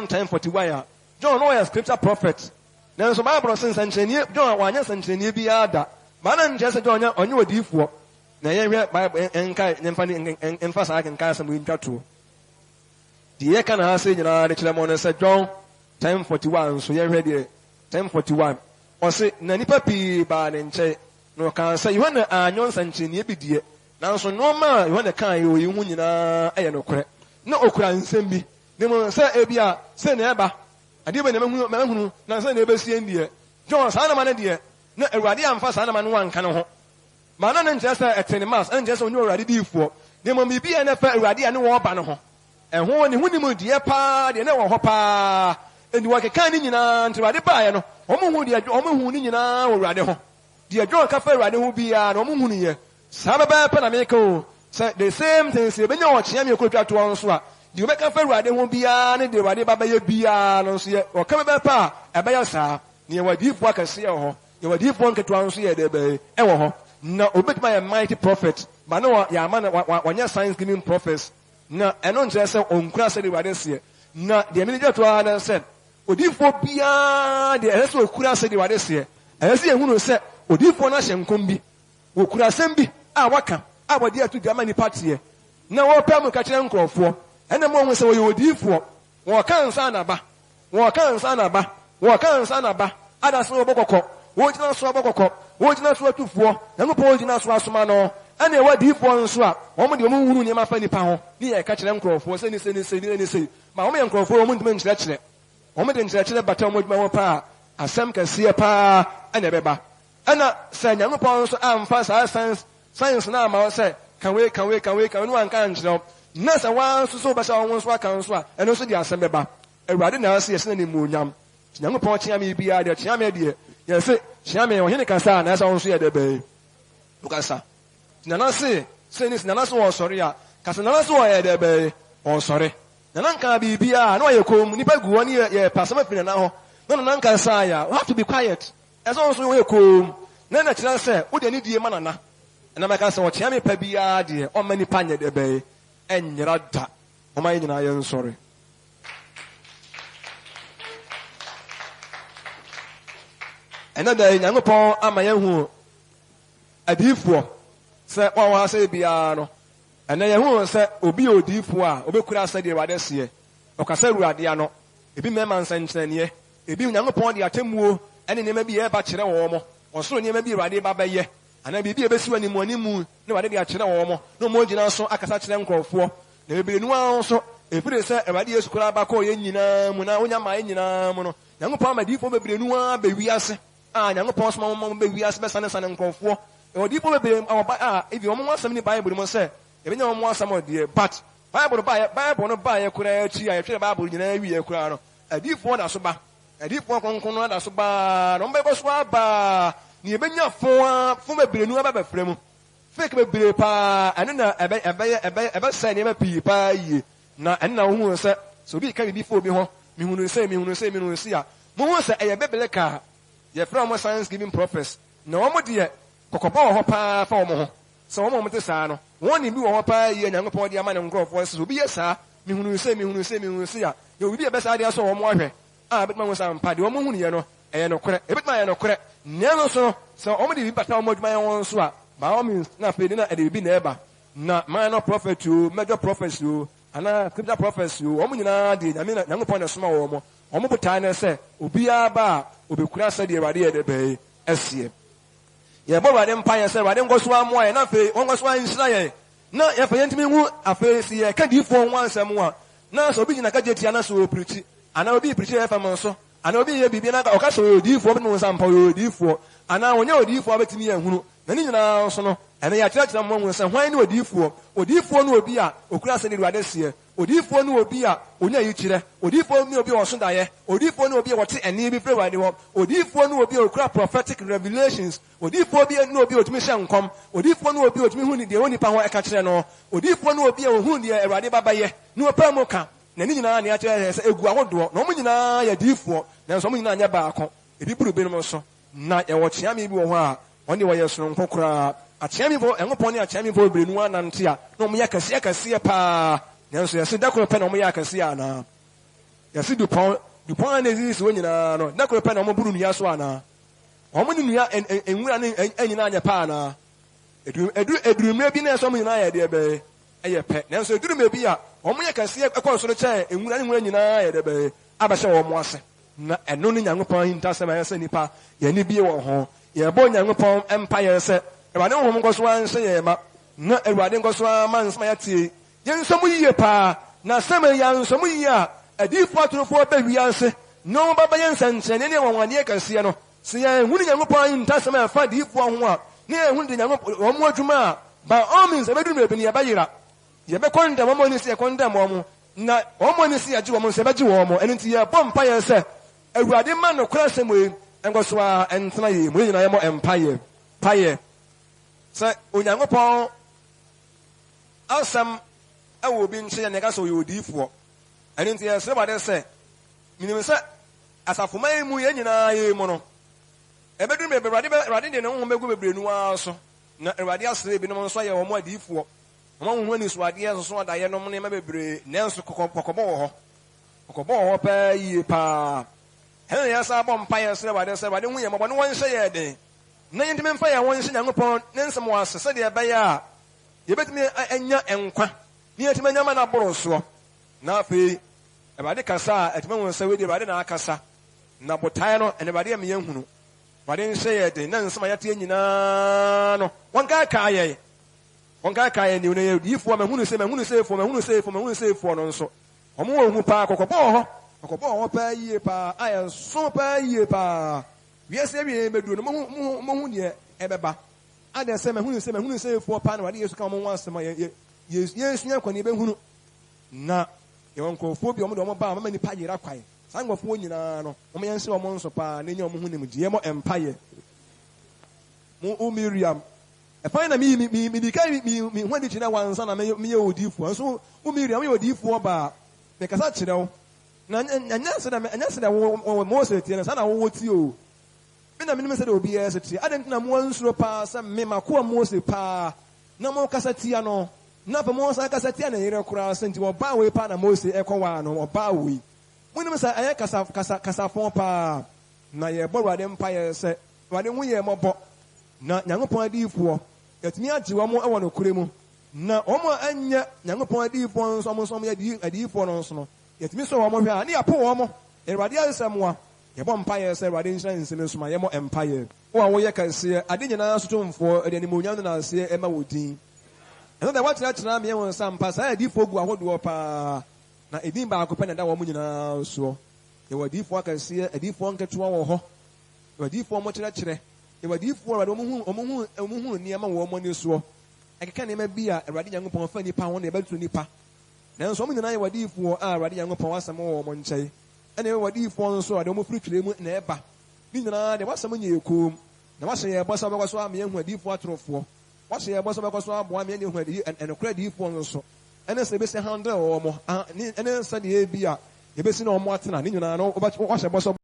10:41 John no was scripture prophet na so bible sense zanchanie John wanya zanchanie bi ada ma na nje se John onye odifuo na ye hwe bible enka nemfa ni emfa sa kan asem wi ntwato di ye kana ha se nyina de kire mo no se John 10:41 so ye hwe de 10:41 o se na nipa pi ba ne nche no kan se Yohana anyon sanchenie bidie nanso no ma Yohana kan ye oyi hu nyina eye no kore na okura nsem bi ne mo se ebia se na eba ade be na mahunu na se na ebesie ndie John sa na ma ne de na awurade amfa sa na ma no wanka no ho ma na nche se etene mas nche se onye awurade diifo ne mo mi bia na fa awurade ane wo ba no ho ɛho ne hu ni mu die pa de na wo ho pa eni wa keka ni nyina ntwade baaye no omo hu ni nyina wo awurade ho de John ka fa awurade ho bia na omo hu ni ye sa ba pa na me ko say the same thing say benya wo kyea me ko twa to nso a de wo ka fa awurade ho bia ne de awurade baba ye bia no nso ye o ka be pa e be ya sa ne wa diifo akase ye ho ye wa diifo nketo nso ye de be e wo ho na obetuma ye mighty prophet ba no ya ma na wanya science giving prophets na eno nche se onkura se de wade se na de mi jeto ana se odifo bia de ese okura se de wade se ese ehunu se odifo na hyenkom bi okura sem bi a waka a bodi atu de amani party na wo pam ka kire nkrofo ene mo hu se wo odifo wo kan sa na ba ada so obokoko wo jina so obokoko wo jina so atufuo na ngo jina so asoma no ane wa diifo nso a omo de omo hunu ne ma fa nipa ho ni ye ka kire nkrofo se ni ma omo ye nkrofo omo ndime nkyerɛkyerɛ omo de nkyerɛkyerɛ bata omo dwuma ho pa asɛm kɛseɛ pa ane bɛba ana sɛ Nyankopɔn nso amfa saa science na ama sɛ kan we no an kan kyerɛ na sɛ wan so bɛsɛ wɔn nso aka nso a ɛno nso de asɛm bɛba awurade na ase yɛsɛ ne muonyam Nyankopɔn kyea me bia de kyea me de yɛsɛ kyea me ɔhene kasa na sɛ wɔn nso yɛ de bɛɛ ukasa nana se nana so wo sori a kasa nana so wo ye de be o sori nana nka bibia na wo ye kom nipa gu woni ye pasama fina na ho no nana nka sa ya you have to be quiet eso so wo ye kom na kira se wo de ni die ma nana na maka se wo kyea me pa bia de o mani pa nye de be enyira da o ma nyina ye nsori da Nyankopɔn ama ye hu adifo se wa se bia no ene ye hu se obi odifo a obekura se de wade se okasa ruade ano ebi mema nsankyerene ebi Nyankopɔn de atemuo ene ne ma bi e ba kyerɛ wo mo osoro ne ma bi ruade ba bɛyɛ ana bi e besi wani mu ne wade de akyerɛ wo mo no mo gyina so akasa kyerɛ nkrɔfoɔ na ebi nu an so efire se ruade Yesu kura ba kɔ ye nyina mu na onya ma ye nyina mu no Nyankopɔn amadifo bebre nu an ba wiase a Nyankopɔn so ma ba wiase be sane nkrɔfoɔ odipo bebe if you want some in the Bible mo say e benya mo asam ode but Bible no ba ye kura achi a ye Bible nyina wi ye kura no adifo da so ba adifo konkon da so ba no mbebo so aba ni e benya fo bebre nu aba befre mu fake bebre pa ene na ebe say ne ma pi pa yi na ene na hu se so bi ka bi fo bi ho mi hunu se a mo hu se e ye bebele ka ye from science giving prophets na wo mo de kokoba wo pa fa wo ho so wo mo te saa no woni bi wo pa ye Nyankopɔn de ama ne nkrɔfo so bi ye saa mi hunu se a ye obi e be saa de aso wo mo ahwɛ a betma wo saa mpa de wo mo hunu ye no ɛyɛ no korɛ ebetma ye no korɛ nea so so wo mo de bi bata wo mo adwuma ye won so a ba wo mi na fe de na e de bi na eba na minor prophet o major prophet o ana scripture prophet o wo mo nyina de Nyankopɔn na soma wo mo botaa na sɛ obi aba obekura sɛ de Awurade ye de bɛɛ asie ye bo wade mpa ye se wade ngoso amoa ye na fe ngoso anhyira ye na ye fe yentimi hu afe si ye kadifo ho ansam a na so obi nyina ka jetia na so preach ana obi preach FM so ana obi ye bibia na ka oka so odifo bi no sampa odifo ana onya odifo abetimi ehunu na ni nyina so no ene ya kyerɛ mo hu sɛ hwan ne odifo no obi a okura sɛ ne ruade sie odifo no obi a onya yi kyerɛ odifo no obi a ɔso daeɛ odifo no obi a wɔte ɛne bi frɛ wade hɔ odifo no obi a okura prophetic revelations odifo bi no obi a otumi hyɛ nkɔm odifo no obi a otumi hu ne deɛ onipa ho ɛka kyerɛ no odifo no obi a ohu deɛ Awurade babayɛ ne ɔpɛ mu ka na ni nyinaa ne akyerɛ sɛ egu ahodoɔ na ɔmo nyinaa yɛ difoɔ na nso ɔmo nyinaa nyɛ baako ebi buru binom so na ɛwɔ kyeame bi wɔ hɔ a ɔne wɔyɛ soronko koraa akyɛmi fo ɛngopɔn ne akyɛmi fo brenu anante a na ɔmo yɛ kɛseɛ paa nanso yɛse dakoro pɛ na ɔmo yɛ akɛseɛ ana yɛse dupɔn a na ezisi wɔ nyinaa no dakoro pɛ na ɔmo buru nnua so ana ɔmo ne nnua nwura ne nyinaa nyɛ paa ana edurumire bi na ɛsɛ ɔmo nyinaa yɛ deɛ bɛyɛ ɛyɛ pɛ nanso edurumire bi a ɔmo yɛ kɛseɛ ɛkɔ soro kyɛn nwura ne nwura nyinaa yɛ deɛ bɛyɛ abɛhyɛ wɔn ase na ɛno ne Nyankopɔn ahintasɛm a yɛsɛ nipa yɛne bie wɔ ho yɛbɔ Nyankopɔn mpa yɛ sɛ Awurade honhom nkɔ so anhyɛ yɛn ma na Awurade nkɔ so ama nsɛm a yɛatie yɛnsɔm yie paa na sɛm yɛ nsɔm yie a adiyifoɔ atorofoɔ bɛ wiase na wɔn bɛbɛ yɛ nsɛnkyerɛnne ne wɔnwaneɛ kɛseɛ no sɛ yɛnhunu Nyankopɔn ahintasɛm a ɛfa adiyifoɔ ho a ne yɛnhunu de Nyankopɔn wɔn mu adwuma a by all means ɛbɛduru mmerɛ bi ne yɛbɛyera yɛbɛkɔ ndɛm wɔn ani sɛ yɛkɔ ndɛm wɔn na wɔn mu ani sɛ yɛgye wɔn sɛ yɛbɛgye wɔn ɛno nti yɛbɔ mpa yɛn sɛ Awurade ma nokora asɛm yi nkɔ so a ɛntena yie mu nyinaa yɛmmɔ mpayɛ sɛ Onyankopɔn asɛm ɛwɔ obi nkyɛn na ɛka sɛ ɔyɛ odiyifoɔ ɛno nti yɛsrɛ Awurade sɛ minim sɛ asafoman yi mu yɛn nyinaa yɛ mu no ɛbɛduru mmerɛ Awurade de ne ho bɛgu bebree nuwa so na Awurade asrɛ ebinom nso ayɛ wɔn adiyifoɔ wɔn ho anisoadeɛ soso adaeɛ nom nneɛma bebree nanso kɔkɔbɔ wɔ hɔ pɛɛ yie paa ɛna yɛsa abɔ mpa yɛsrɛ Awurade sɛ Awurade ho yɛ mmɔbɔ ne wɔnhyɛ yɛ den na yɛntumi mfa yɛn wɔn nhyɛ Nyankopɔn ne nsɛm wɔ ase sɛdeɛ ɛbɛyɛ a yɛbɛtumi anya nkwa ne yɛtumi anya ma no aboro soɔ na afei Awurade kasa a ɛtumi wɔn sɛ wedi Awurade na akasa na botae no ɛna Awurade yɛ hunu Awurade nhyɛ yɛ den na nsɛm a yɛte nyinaa no wɔnkaaka yɛn ne yɛ diyifoɔ mahunu sɛfoɔ no nso ɔmo wɔ hu paa kɔkɔbɔ hɔ paa yie paa ayɛ so paa yie paa wiase awie meduro no mo hu deɛ ɛbɛba ade sɛ mahunu sɛfoɔ paa na Awurade Yesu ka mo ho asɛm a yɛsua kɔ ne yɛbɛhunu na yɛwɔ nkurɔfoɔ bi ɔmo de ɔmo ba ɔmo nipa yera kwae saa nkurɔfoɔ nyinaa no ɔmo yɛnhyɛ ɔmo nso paa na ɛnyɛ ɔmo ho nimdeɛ yɛmmɔ mpayɛ mo Miriam ɛfan na mi ho adi kyerɛ wansa na meyɛ odiyifoɔ nso wo Miriam yɛ odiyifoɔ baa mekasa kyerɛ wo na ɛnyɛ sɛ dɛ wɔ Mose tie no saa na wowɔ tie o me na menim sɛ dɛ obiara sɛ tie adɛn nti na moa nsuro paa sɛ me makoa Mose paa na mokasa tia no na afei mo sa kasa tia na yere koraa sɛ nti ɔbaa wei paa na Mose ɛkɔ waa no ɔbaa wei monim sɛ ɛyɛ kasafɔn paa na yɛbɔ Awurade mpayɛ sɛ Awurade ho yɛ mmɔbɔ na Nyankopɔn adiyifoɔ yɛtumi agye wɔn ɛwɔ nokorɛ mu na wɔn a ɛnyɛ Nyankopɔn adiyifoɔ nso ɔmo nso yɛ adiyifoɔ no nso no yɛtumi sɔ wɔn hwɛ a ne yɛapo wɔn Awurade asɛm a yɛbɔ mpayɛ sɛ Awurade nhyira nsɛm nso ma yɛmmɔ mpayɛ wo a woyɛ kɛseɛ ade nyinaa so tomfoɔ ɛde animuonyam no na aseɛ ɛma wɔ din ɛno da wɔakyerɛkyerɛ meɛ wɔn nsa mpa saa adiyifoɔ gu ahodoɔ paa na edin baako pɛ na ɛda wɔn nyinaa soɔ yɛwɔ adiyifoɔ akɛseɛ adiyifoɔ nketewa wɔ hɔ yɛwɔ adiyifoɔ mo kyerɛkyerɛ yɛwɔ adiyifoɔ Awurade ɔmo hu nneɛma wɔ wɔn ani soɔ ɛkeka nneɛma bi a Awurade Nyankopɔn fa nipa ho na ɛbɛturo nipa nanso ɔmo nyinaa yɛwɔ adiyifoɔ a Awurade Nyankopɔn wasɛm wɔ wɔn nkyɛn ɛna yɛwɔ adiyifoɔ nso a ɔmo firi twerɛ mu na ɛba ne nyinaa deɛ wasɛm nyɛ koom na wahyɛ yɛ bɔ sɛ ɔbɛkɔ so ama yɛhu adiyifoɔ atorofoɔ wahyɛ yɛ bɔ sɛ ɔbɛkɔ so aboa me ne hu ɛnokora adiyifoɔ nso ɛne sɛ ebɛsi handle wɔ mo ɛne sɛ deɛ bi a yɛbɛsi na ɔmo atena ne nyinaa no wahyɛ bɔ sɛ